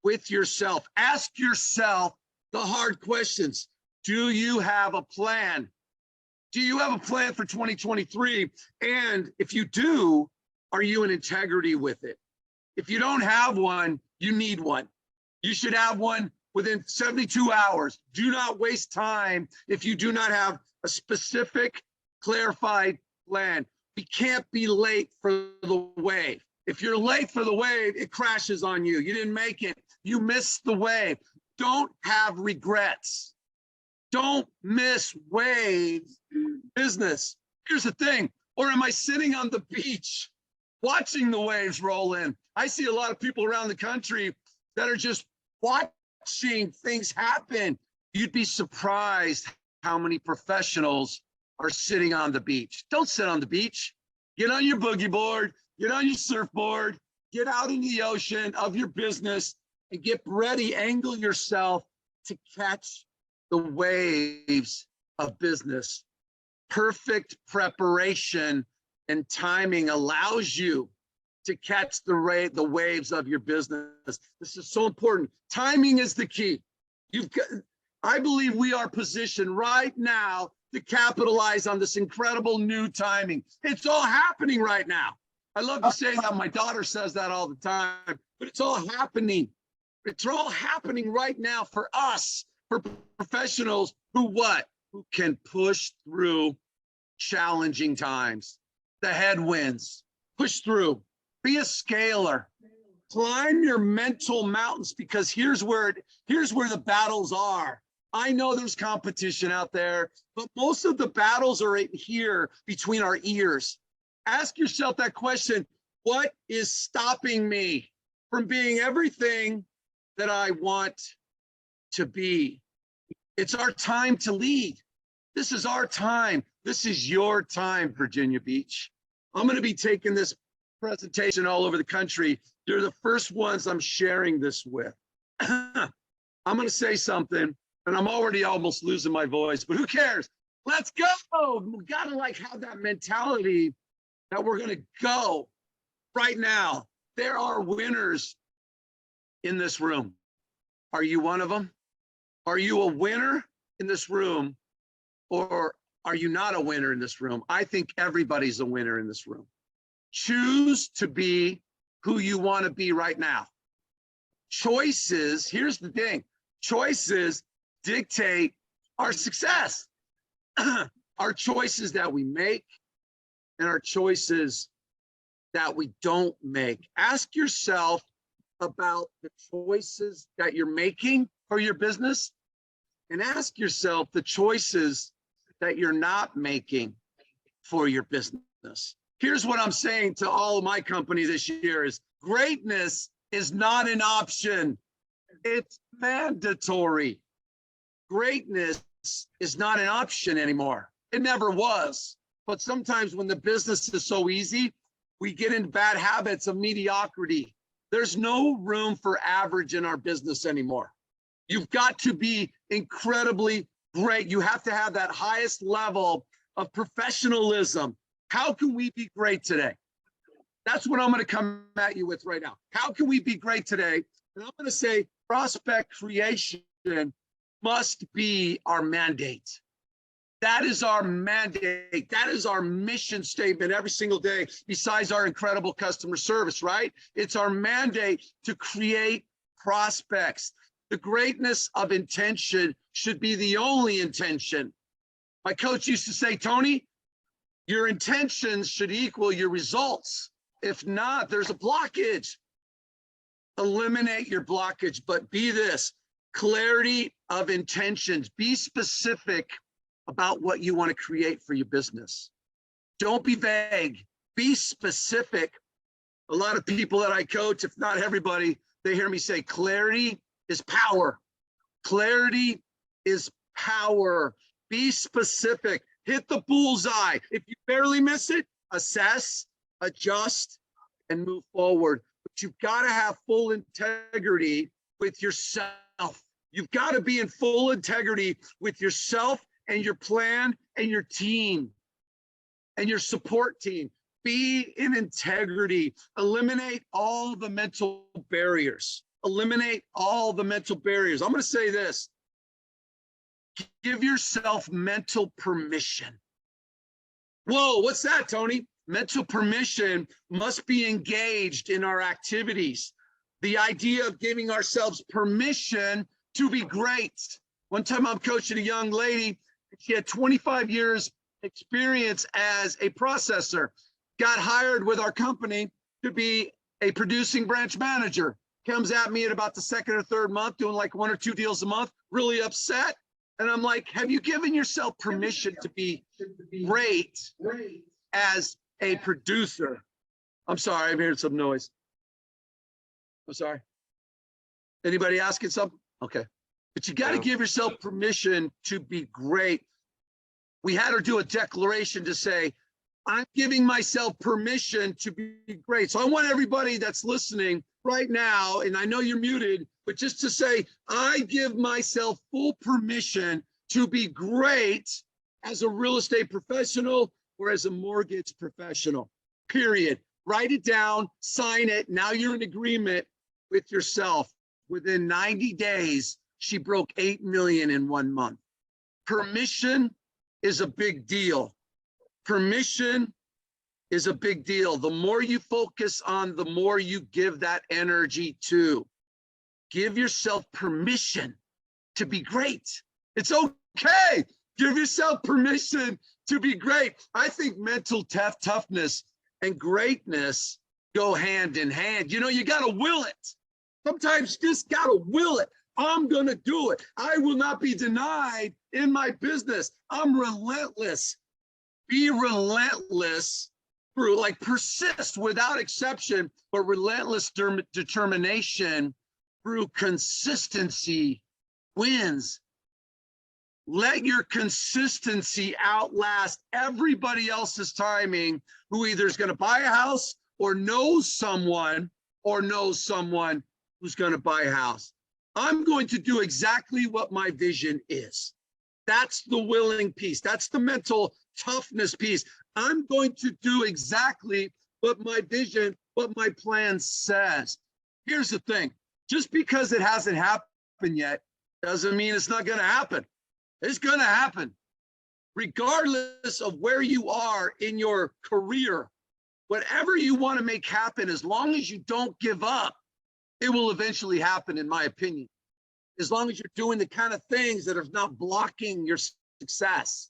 I: with yourself. Ask yourself the hard questions. Do you have a plan? Do you have a plan for 2023? And if you do, are you in integrity with it? If you don't have one, you need one. You should have one within 72 hours. Do not waste time if you do not have a specific, clarified plan. We can't be late for the wave. If you're late for the wave, it crashes on you. You didn't make it. You missed the wave. Don't have regrets. Don't miss waves. Business. Here's the thing. Or am I sitting on the beach watching the waves roll in? I see a lot of people around the country that are just watching things happen. You'd be surprised how many professionals are sitting on the beach. Don't sit on the beach. Get on your boogie board, get on your surfboard, get out in the ocean of your business and get ready, angle yourself to catch the waves of business. Perfect preparation and timing allows you to catch the waves of your business. This is so important. Timing is the key. I believe we are positioned right now to capitalize on this incredible new timing. It's all happening right now. I love to say that. My daughter says that all the time, but it's all happening. It's all happening right now for us, for professionals who can push through challenging times, the headwinds, push through, be a scaler, climb your mental mountains, because here's where the battles are. I know there's competition out there, but most of the battles are right here between our ears. Ask yourself that question. What is stopping me from being everything that I want to be? It's our time to lead. This is our time. This is your time, Virginia Beach. I'm going to be taking this presentation all over the country. You're the first ones I'm sharing this with. I'm going to say something, and I'm already almost losing my voice, but who cares? Let's go. We got to have that mentality that we're going to go right now. There are winners in this room. Are you one of them? Are you a winner in this room, or are you not a winner in this room? I think everybody's a winner in this room. Choose to be who you want to be right now. Choices, here's the thing, choices dictate our success. Our choices that we make and our choices that we don't make. Ask yourself about the choices that you're making for your business, and ask yourself the choices that you're not making for your business. Here's what I'm saying to all of my company this year is greatness is not an option. It's mandatory. Greatness is not an option anymore. It never was. But sometimes when the business is so easy, we get into bad habits of mediocrity. There's no room for average in our business anymore. You've got to be incredibly great. You have to have that highest level of professionalism. How can we be great today? That's what I'm going to come at you with right now. How can we be great today? And I'm going to say prospect creation must be our mandate. That is our mandate. That is our mission statement every single day, besides our incredible customer service, right? It's our mandate to create prospects. The greatness of intention should be the only intention. My coach used to say, Tony, your intentions should equal your results. If not, there's a blockage. Eliminate your blockage, but be this, clarity of intentions. Be specific about what you want to create for your business. Don't be vague, be specific. A lot of people that I coach, if not everybody, they hear me say clarity is power. Clarity is power. Be specific, hit the bullseye. If you barely miss it, assess, adjust, and move forward. But you've got to have full integrity with yourself. You've got to be in full integrity with yourself and your plan and your team and your support team. Be in integrity. Eliminate all the mental barriers. Eliminate all the mental barriers. I'm going to say this. Give yourself mental permission. Whoa, what's that, Tony? Mental permission must be engaged in our activities. The idea of giving ourselves permission to be great. One time I'm coaching a young lady. She had 25 years experience as a processor, got hired with our company to be a producing branch manager. Comes at me at about the second or third month, doing like 1 or 2 deals a month, really upset. And I'm like, have you given yourself permission to be great as a producer? I'm sorry, I'm hearing some noise. I'm sorry. Anybody asking something? Okay. But you got to give yourself permission to be great. We had her do a declaration to say, I'm giving myself permission to be great. So I want everybody that's listening right now, and I know you're muted, but just to say, I give myself full permission to be great as a real estate professional or as a mortgage professional, period. Write it down, sign it. Now you're in agreement with yourself. Within 90 days, she broke 8 million in 1 month. Permission is a big deal. Permission is a big deal. The more you focus on, the more you give that energy to. Give yourself permission to be great. It's okay. Give yourself permission to be great. I think mental toughness and greatness go hand in hand. You know, you got to will it. Sometimes you just got to will it. I'm going to do it. I will not be denied in my business. I'm relentless. Be relentless through, like, persist without exception, but relentless determination through consistency wins. Let your consistency outlast everybody else's timing who either is going to buy a house or knows someone who's going to buy a house. I'm going to do exactly what my vision is. That's the willing piece. That's the mental toughness piece. I'm going to do exactly what my vision, what my plan says. Here's the thing. Just because it hasn't happened yet doesn't mean it's not going to happen. It's going to happen. Regardless of where you are in your career, whatever you want to make happen, as long as you don't give up, it will eventually happen, in my opinion. As long as you're doing the kind of things that are not blocking your success.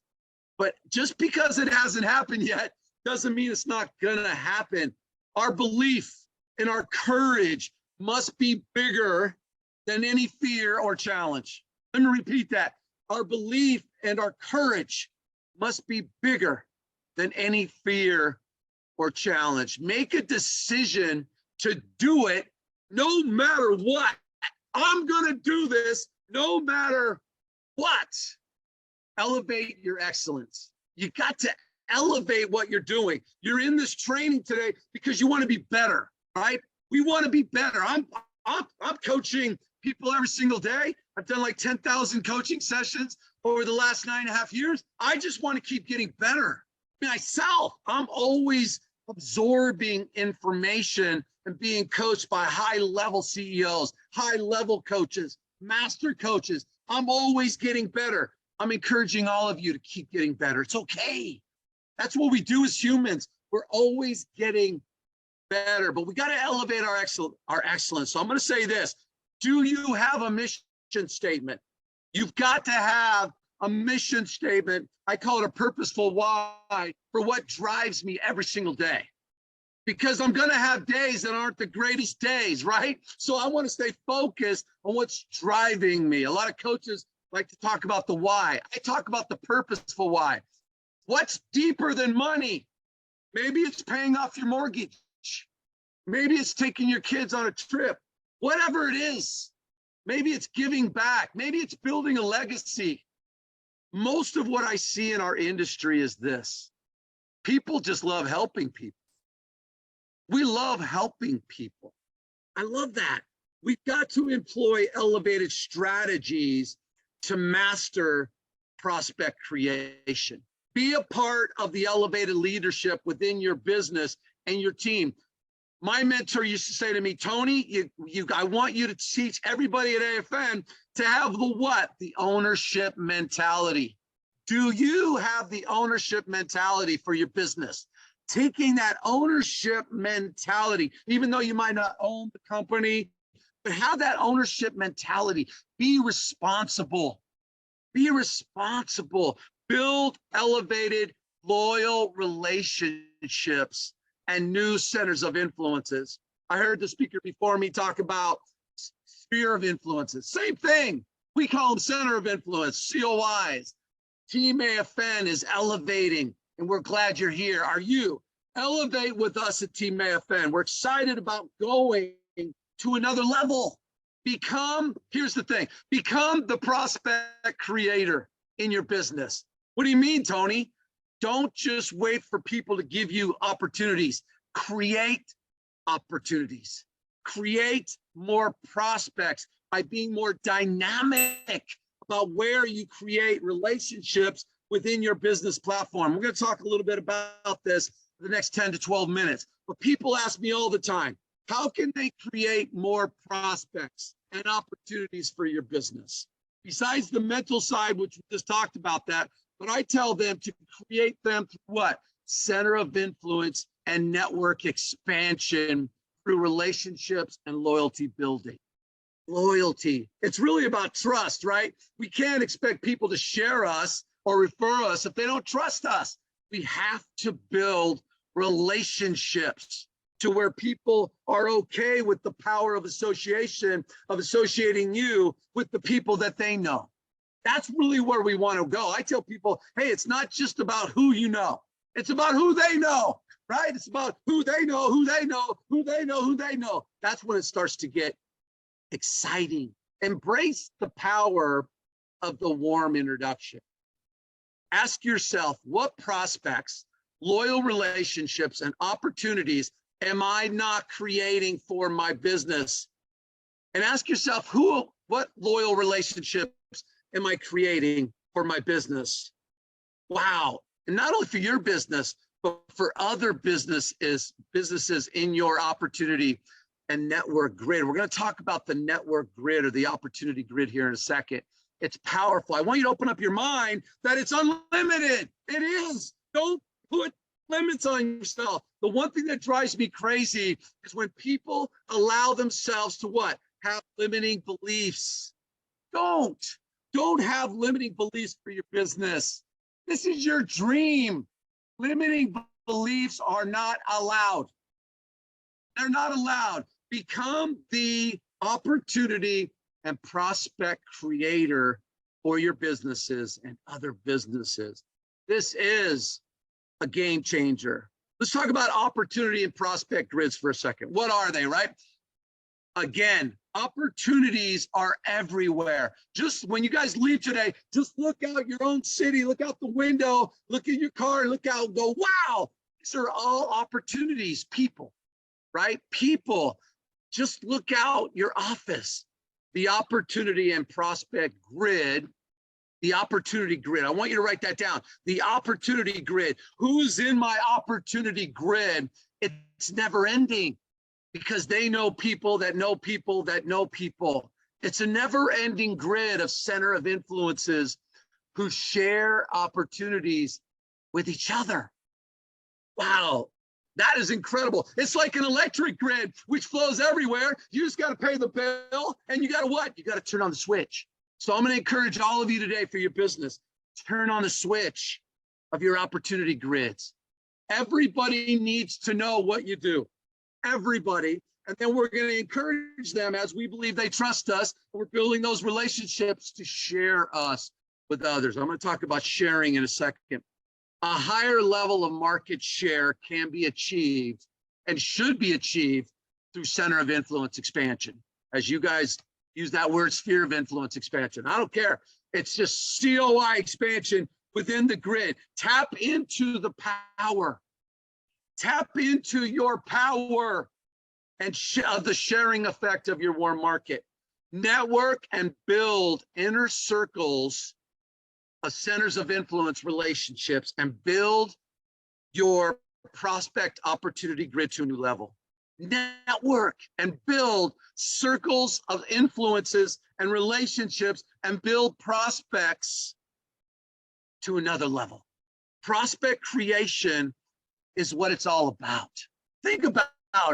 I: But just because it hasn't happened yet doesn't mean it's not gonna happen. Our belief and our courage must be bigger than any fear or challenge. Let me repeat that. Our belief and our courage must be bigger than any fear or challenge. Make a decision to do it no matter what. I'm gonna do this no matter what. Elevate your excellence. You got to elevate what you're doing. You're in this training today because you want to be better, right? We want to be better. I'm coaching people every single day. I've done like 10,000 coaching sessions over the last 9.5 years. I just want to keep getting better myself. I'm always absorbing information and being coached by high-level CEOs, high-level coaches, master coaches. I'm always getting better. I'm encouraging all of you to keep getting better. It's okay. That's what we do as humans. We're always getting better, but we got to elevate our excellence. So I'm going to say this. Do you have a mission statement? You've got to have a mission statement. I call it a purposeful why for what drives me every single day. Because I'm going to have days that aren't the greatest days, right? So I want to stay focused on what's driving me. A lot of coaches like to talk about the why. I talk about the purposeful why. What's deeper than money? Maybe it's paying off your mortgage. Maybe it's taking your kids on a trip. Whatever it is. Maybe it's giving back. Maybe it's building a legacy. Most of what I see in our industry is this. People just love helping people. We love helping people. I love that. We've got to employ elevated strategies to master prospect creation. Be a part of the elevated leadership within your business and your team. My mentor used to say to me, Tony, I want you to teach everybody at AFN to have the what? The ownership mentality. Do you have the ownership mentality for your business? Taking that ownership mentality, even though you might not own the company, but have that ownership mentality. Be responsible. Be responsible. Build elevated, loyal relationships and new centers of influences. I heard the speaker before me talk about sphere of influences. Same thing. We call them center of influence, COIs. Team AFN is elevating, and we're glad you're here. Are you? Elevate with us at Team AFN. We're excited about going to another level. Here's the thing, become the prospect creator in your business. What do you mean, Tony? Don't just wait for people to give you opportunities. Create opportunities. Create more prospects by being more dynamic about where you create relationships within your business platform. We're going to talk a little bit about this for the next 10 to 12 minutes. But people ask me all the time, how can they create more prospects and opportunities for your business? Besides the mental side, which we just talked about that, but I tell them to create them through what? Center of influence and network expansion through relationships and loyalty building. Loyalty. It's really about trust, right? We can't expect people to share us or refer us if they don't trust us. We have to build relationships to where people are okay with the power of association, of associating you with the people that they know. That's really where we want to go. I tell people, hey, it's not just about who you know. It's about who they know, right? It's about who they know, who they know, who they know, who they know. That's when it starts to get exciting. Embrace the power of the warm introduction. Ask yourself, what prospects, loyal relationships, and opportunities am I not creating for my business? And ask yourself, what loyal relationships am I creating for my business? Wow. And not only for your business, but for other businesses in your opportunity and network grid. We're going to talk about the network grid or the opportunity grid here in a second. It's powerful. I want you to open up your mind that it's unlimited. It is. Don't put limits on yourself. The one thing that drives me crazy is when people allow themselves to what? Have limiting beliefs. Don't have limiting beliefs for your business. This is your dream. Limiting beliefs are not allowed. They're not allowed. Become the opportunity and prospect creator for your businesses and other businesses. This is a game changer. Let's talk about opportunity and prospect grids for a second. What are they, right? Again, opportunities are everywhere. Just when you guys leave today, just look out your own city, look out the window, look at your car, look out and go, wow, these are all opportunities, people, right? People, just look out your office. the opportunity and prospect grid. The opportunity grid. I want you to write that down. The opportunity grid. Who's in my opportunity grid? It's never ending because they know people that know people that know people. It's a never ending grid of center of influences who share opportunities with each other. Wow, that is incredible. It's like an electric grid which flows everywhere. You just got to pay the bill and you got to what? You got to turn on the switch. So I'm going to encourage all of you today for your business, turn on the switch of your opportunity grids. Everybody needs to know what you do. Everybody. And then we're going to encourage them as we believe they trust us. We're building those relationships to share us with others. I'm going to talk about sharing in a second. A higher level of market share can be achieved and should be achieved through center of influence expansion. As you guys use that word, sphere of influence expansion. I don't care. It's just COI expansion within the grid. Tap into the power. Tap into your power and the sharing effect of your warm market. Network and build inner circles of centers of influence relationships and build your prospect opportunity grid to a new level. Network and build circles of influences and relationships and build prospects to another level. Prospect creation is what it's all about. Think about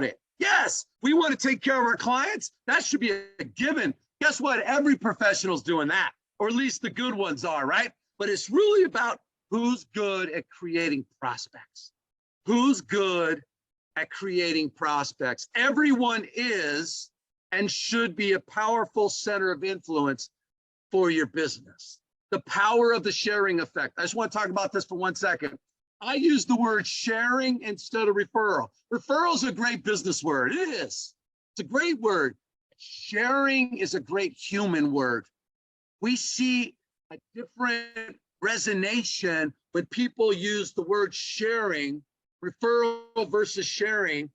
I: it. Yes, we want to take care of our clients. That should be a given. Guess what? Every professional's doing that, or at least the good ones are, right? But it's really about who's good at creating prospects. Who's good at creating prospects? Everyone is and should be a powerful center of influence for your business. The power of the sharing effect. I just want to talk about this for 1 second. I use the word sharing instead of referral. Referral is a great business word. It is. It's a great word. Sharing is a great human word. We see a different resonation when people use the word sharing, referral versus sharing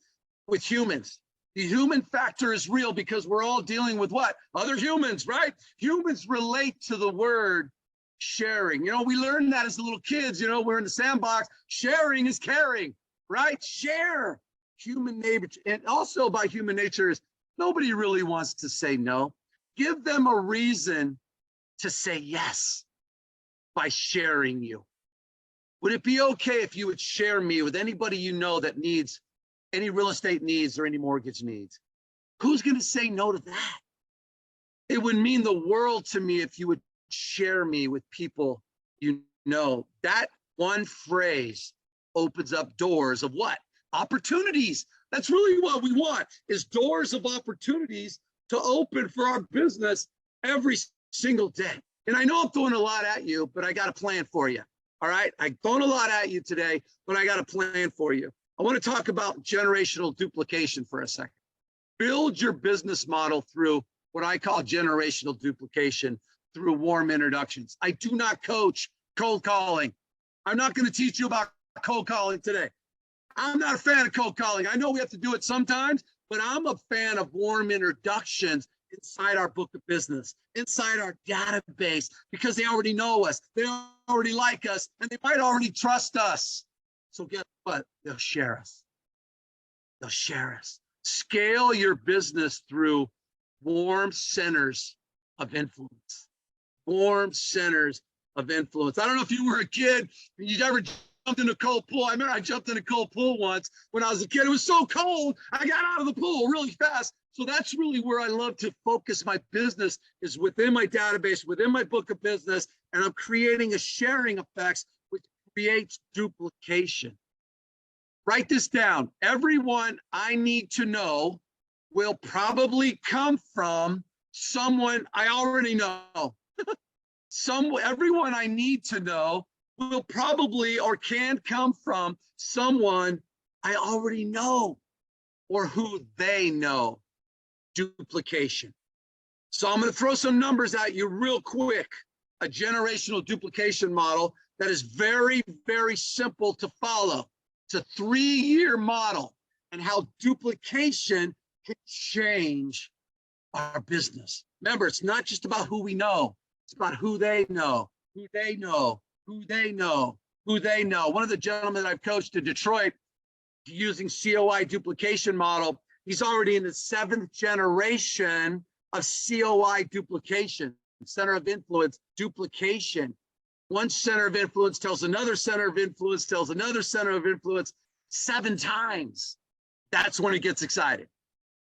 I: with humans. The human factor is real because we're all dealing with what? Other humans, right? Humans relate to the word sharing. You know, we learned that as little kids, you know, we're in the sandbox. Sharing is caring, right? Share. Human nature, and also by human nature is nobody really wants to say no. Give them a reason to say yes by sharing you. Would it be okay if you would share me with anybody you know that needs any real estate needs or any mortgage needs? Who's going to say no to that? It would mean the world to me if you would share me with people you know. That one phrase opens up doors of what? Opportunities. That's really what we want, is doors of opportunities to open for our business every single day. And I know I'm throwing a lot at you, but I got a plan for you. All right. I'm throwing a lot at you today, but I got a plan for you. I want to talk about generational duplication for a second. Build your business model through what I call generational duplication through warm introductions. I do not coach cold calling. I'm not going to teach you about cold calling today. I'm not a fan of cold calling. I know we have to do it sometimes, but I'm a fan of warm introductions inside our book of business, inside our database, because they already know us, they already like us, and they might already trust us. So guess what? They'll share us. They'll share us. Scale your business through warm centers of influence. Warm centers of influence. I don't know if you were a kid, you ever jumped in a cold pool. I remember I jumped in a cold pool once when I was a kid. It was so cold, I got out of the pool really fast. So that's really where I love to focus my business, is within my database, within my book of business, and I'm creating a sharing effects which creates duplication. Write this down. Everyone I need to know will probably come from someone I already know. Everyone I need to know will probably or can come from someone I already know or who they know. Duplication. So I'm going to throw some numbers at you real quick. A generational duplication model that is very, very simple to follow. It's a 3-year model, and how duplication can change our business. Remember, it's not just about who we know. It's about who they know, who they know, who they know, who they know. One of the gentlemen that I've coached in Detroit using COI duplication model, he's already in the 7th generation of COI duplication, center of influence duplication. One center of influence tells another center of influence, tells another center of influence 7 times. That's when it gets exciting.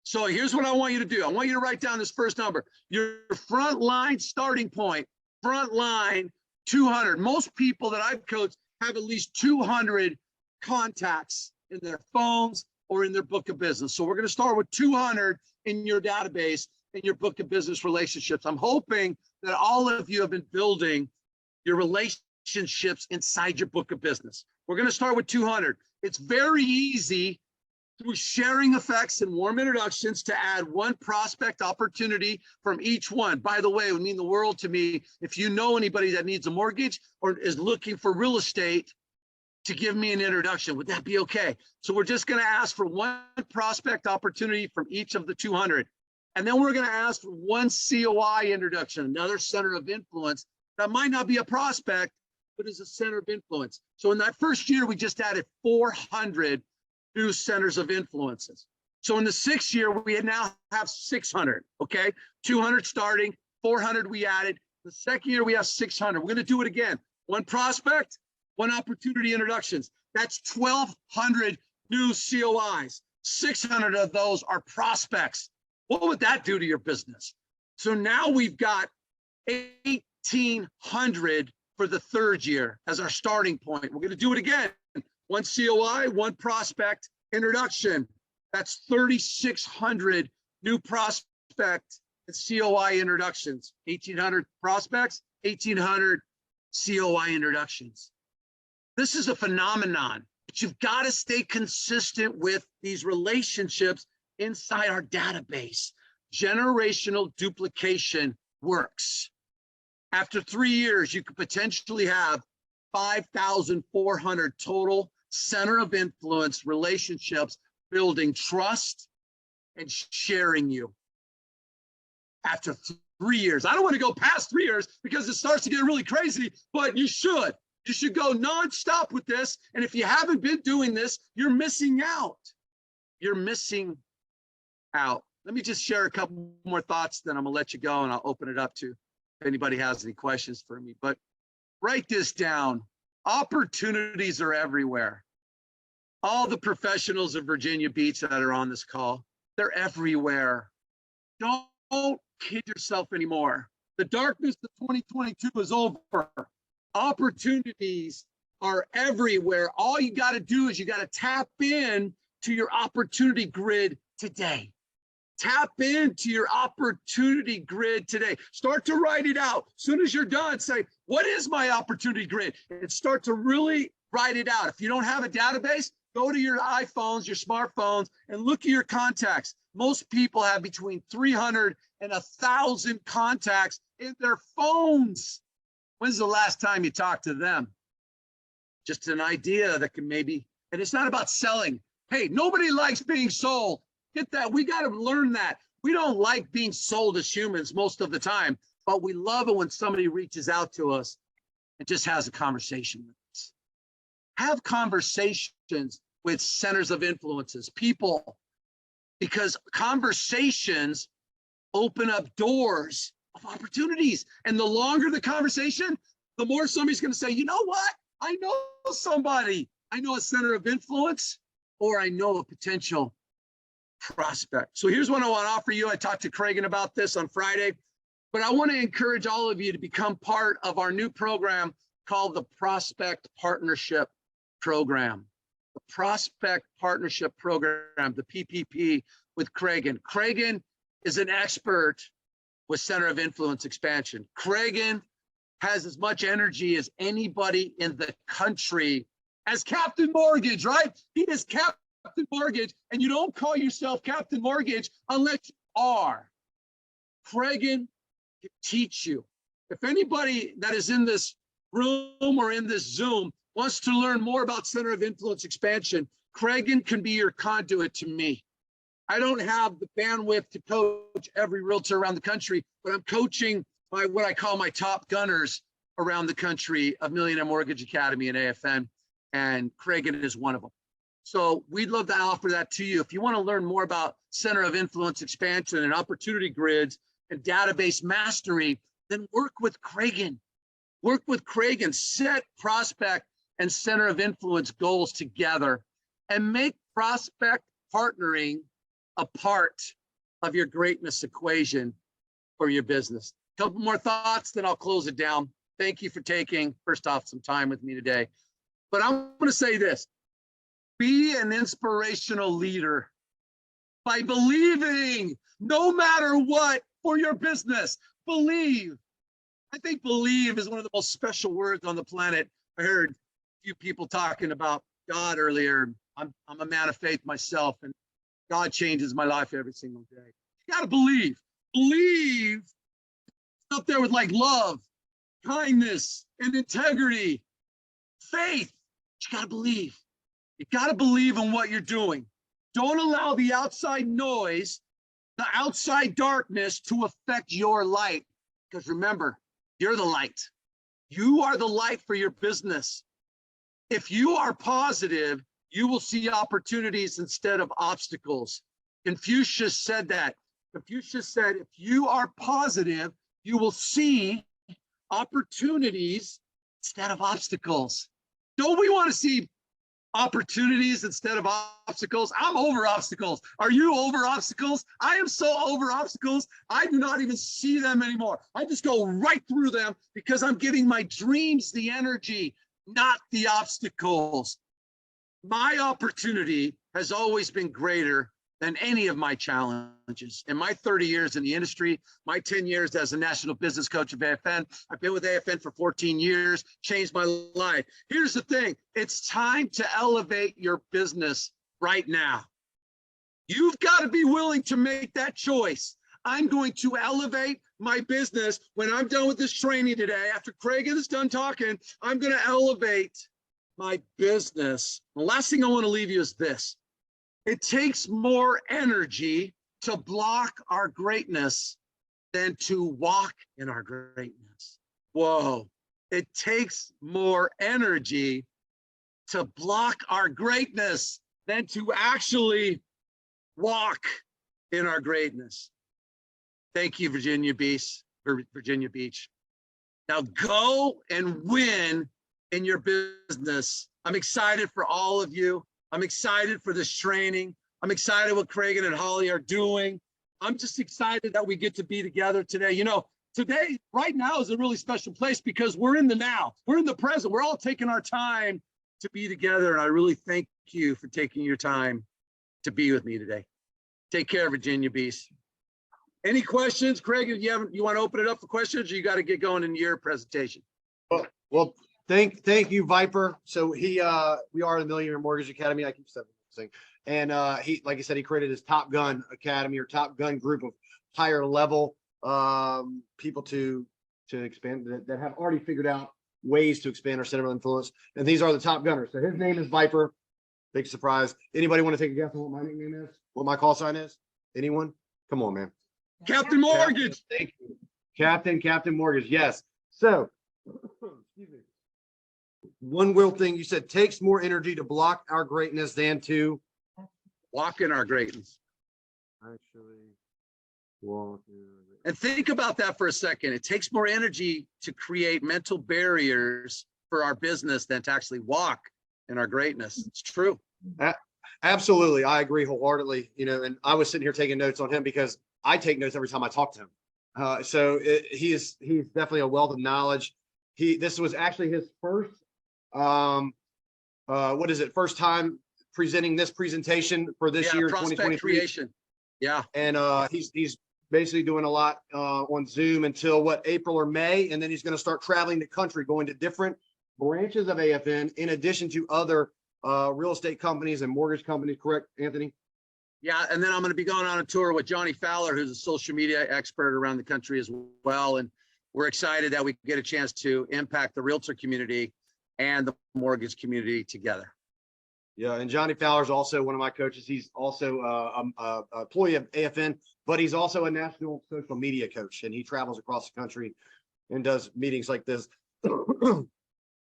I: So here's what I want you to do. I want you to write down this first number. Your front line starting point, front line 200. Most people that I've coached have at least 200 contacts in their phones or in their book of business. So we're going to start with 200 in your database, in your book of business relationships. I'm hoping that all of you have been building your relationships inside your book of business. We're going to start with 200. It's very easy through sharing effects and warm introductions to add 1 prospect opportunity from each one. By the way, it would mean the world to me if you know anybody that needs a mortgage or is looking for real estate to give me an introduction. Would that be okay? So we're just going to ask for 1 prospect opportunity from each of the 200. And then we're going to ask for 1 COI introduction, another center of influence that might not be a prospect, but is a center of influence. So in that first year, we just added 400 new centers of influences. So in the 6th year, we now have 600, okay? 200 starting, 400 we added. The 2nd year, we have 600. We're going to do it again. 1 prospect, 1 opportunity introductions. That's 1,200 new COIs. 600 of those are prospects. What would that do to your business? So now we've got 1,800 for the 3rd year as our starting point. We're going to do it again. 1 COI, 1 prospect introduction. That's 3,600 new prospect and COI introductions. 1,800 prospects, 1,800 COI introductions. This is a phenomenon, but you've got to stay consistent with these relationships inside our database. Generational duplication works. After 3 years, you could potentially have 5,400 total center of influence relationships building trust and sharing you. After 3 years, I don't want to go past 3 years because it starts to get really crazy, but you should. You should go nonstop with this. And if you haven't been doing this, you're missing out. You're missing out. Let me just share a couple more thoughts, then I'm gonna let you go and I'll open it up to if anybody has any questions for me. But write this down. Opportunities are everywhere. All the professionals of Virginia Beach that are on this call, they're everywhere. Don't kid yourself anymore. The darkness of 2022 is over. Opportunities are everywhere. All you got to do is you got to tap in to your opportunity grid today. Tap into your opportunity grid today. Start to write it out. As soon as you're done, say, what is my opportunity grid? And start to really write it out. If you don't have a database, go to your iPhones, your smartphones, and look at your contacts. Most people have between 300 and 1,000 contacts in their phones. When's the last time you talked to them? Just an idea that can maybe, and it's not about selling. Hey, nobody likes being sold. Get that. We got to learn that. We don't like being sold as humans most of the time, but we love it when somebody reaches out to us and just has a conversation with us. Have conversations with centers of influences, people, because conversations open up doors of opportunities. And the longer the conversation, the more somebody's going to say, you know what? I know somebody. I know a center of influence, or I know a potential prospect. So here's what I want to offer you. I talked to Craig about this on Friday, but I want to encourage all of you to become part of our new program called the Prospect Partnership Program. The Prospect Partnership Program, the PPP, with Craig. Craig is an expert with Center of Influence expansion. Craig has as much energy as anybody in the country as Captain Mortgage, right? He is Captain Mortgage, and you don't call yourself Captain Mortgage unless you are. Craig can teach you. If anybody that is in this room or in this Zoom wants to learn more about Center of Influence expansion, Craig can be your conduit to me. I don't have the bandwidth to coach every realtor around the country, but I'm coaching what I call my top gunners around the country of Millionaire Mortgage Academy and AFN, and Cragen is one of them. So we'd love to offer that to you. If you want to learn more about center of influence expansion and opportunity grids and database mastery, then work with Cragen. Work with Cragen, set prospect and center of influence goals together and make prospect partnering a part of your greatness equation for your business. Couple more thoughts, then I'll close it down. Thank you for taking, first off, some time with me today. But I'm going to say this, be an inspirational leader by believing no matter what for your business. Believe. I think believe is one of the most special words on the planet. I heard a few people talking about God earlier. I'm a man of faith myself, and God changes my life every single day. You got to believe. Believe up there with like love, kindness, and integrity, faith. You got to believe. You got to believe in what you're doing. Don't allow the outside noise, the outside darkness to affect your light. Because remember, you're the light. You are the light for your business. If you are positive, you will see opportunities instead of obstacles. Confucius said that. Confucius said, if you are positive, you will see opportunities instead of obstacles. Don't we want to see opportunities instead of obstacles? I'm over obstacles. Are you over obstacles? I am so over obstacles. I do not even see them anymore. I just go right through them because I'm giving my dreams the energy, not the obstacles. My opportunity has always been greater than any of my challenges. In my 30 years in the industry, my 10 years as a national business coach of AFN, I've been with AFN for 14 years, changed my life. Here's the thing, it's time to elevate your business right now. You've got to be willing to make that choice. I'm going to elevate my business when I'm done with this training today. After Cragen is done talking, I'm going to elevate my business. The last thing I want to leave you is this. It takes more energy to block our greatness than to walk in our greatness. Whoa. It takes more energy to block our greatness than to actually walk in our greatness. Thank you, Virginia Beach. Now go and win in your business. I'm excited for all of you. I'm excited for this training. I'm excited what Cragen and Holly are doing. I'm just excited that we get to be together today. You know, today, right now is a really special place because we're in the now. We're in the present. We're all taking our time to be together. And I really thank you for taking your time to be with me today. Take care, Virginia Beach. Any questions, Craig? You want to open it up for questions, or you got to get going in your presentation?
G: Well, thank you, Viper. So we are the Millionaire Mortgage Academy. I keep saying this thing. And he, like I said, he created his Top Gun Academy or Top Gun group of higher level people to expand that have already figured out ways to expand our center of influence. And these are the top gunners. So his name is Viper. Big surprise. Anybody want to take a guess on what my nickname is? What my call sign is? Anyone? Come on, man.
I: Captain Mortgage.
G: Thank you. Captain Mortgage. Yes. So, excuse me. One real thing you said, takes more energy to block our greatness than to
I: walk in our greatness.
G: Actually walk in.
I: And think about that for a second. It takes more energy to create mental barriers for our business than to actually walk in our greatness. It's true.
G: Absolutely. I agree wholeheartedly. You know, and I was sitting here taking notes on him because I take notes every time I talk to him. He's definitely a wealth of knowledge. This was actually his first, first time presenting this presentation for this year,
I: prospect
G: 2023.
I: Creation. Yeah.
G: And he's basically doing a lot on Zoom until April or May. And then he's going to start traveling the country, going to different branches of AFN, in addition to other real estate companies and mortgage companies. Correct, Anthony?
I: Yeah, and then I'm going to be going on a tour with Johnny Fowler, who's a social media expert around the country as well. And we're excited that we get a chance to impact the realtor community and the mortgage community together.
G: Yeah, and Johnny Fowler's also one of my coaches. He's also a employee of AFN, but he's also a national social media coach, and he travels across the country and does meetings like this.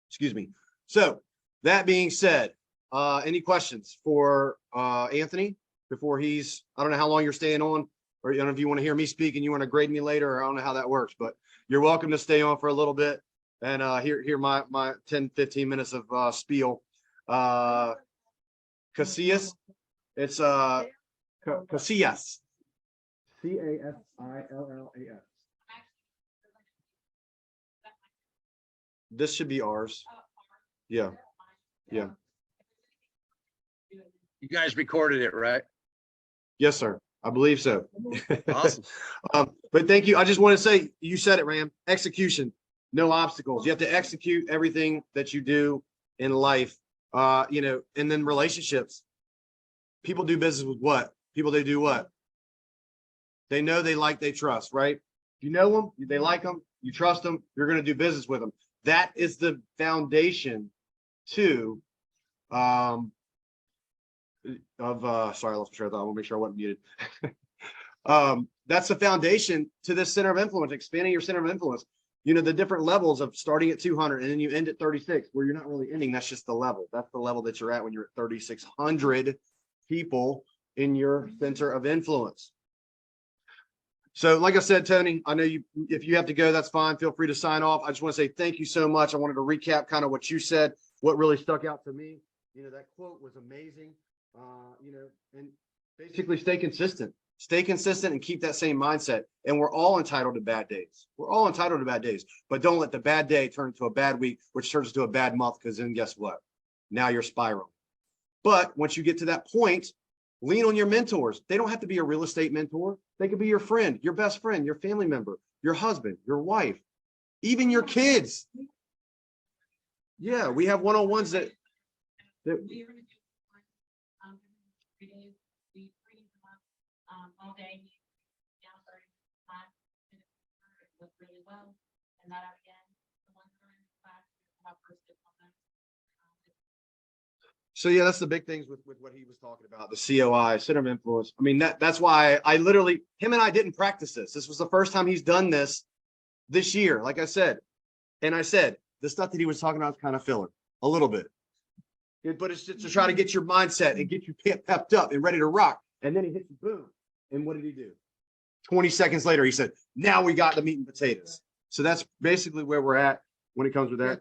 G: Excuse me. So that being said, any questions for Anthony before he's, I don't know how long you're staying on, or I don't know if you want to hear me speak and you want to grade me later, or I don't know how that works, but you're welcome to stay on for a little bit and hear my 10, 15 minutes of spiel. Casillas, it's Casillas. Cassillas. This should be ours. Yeah. Yeah.
I: You guys recorded it, right?
G: Yes, sir. I believe so.
I: Awesome.
G: But thank you. I just want to say, you said it, Ram, execution, no obstacles. You have to execute everything that you do in life, and then relationships. People do business with what? People, they do what? They know, they like, they trust, right? You know them, they like them, you trust them, you're going to do business with them. That is the foundation to, sorry, I lost my train of thought. I want to make sure I wasn't muted. That's the foundation to this center of influence, expanding your center of influence. The different levels of starting at 200 and then you end at 36, where you're not really ending. That's just the level. That's the level that you're at when you're at 3,600 people in your center of influence. So like I said, Tony, I know if you have to go, that's fine. Feel free to sign off. I just want to say thank you so much. I wanted to recap kind of what you said, what really stuck out to me. That quote was amazing. And basically stay consistent and keep that same mindset. And we're all entitled to bad days. We're all entitled to bad days, but don't let the bad day turn into a bad week, which turns into a bad month. Because then guess what? Now you're spiraling. But once you get to that point, lean on your mentors. They don't have to be a real estate mentor. They could be your friend, your best friend, your family member, your husband, your wife, even your kids. Yeah, we have one-on-ones that
C: all day. Down 35, it looked really well. And that again, the one during class, how first it was.
G: So yeah, that's the big things with what he was talking about, the COI, center of influence. I mean, that's why I literally, him and I didn't practice this. This was the first time he's done this year, like I said. And I said, the stuff that he was talking about is kind of filler, a little bit. But it's just to try to get your mindset and get you pepped up and ready to rock. And then he hit you, boom. And what did he do? 20 seconds later, he said, now we got the meat and potatoes. So that's basically where we're at when it comes with that.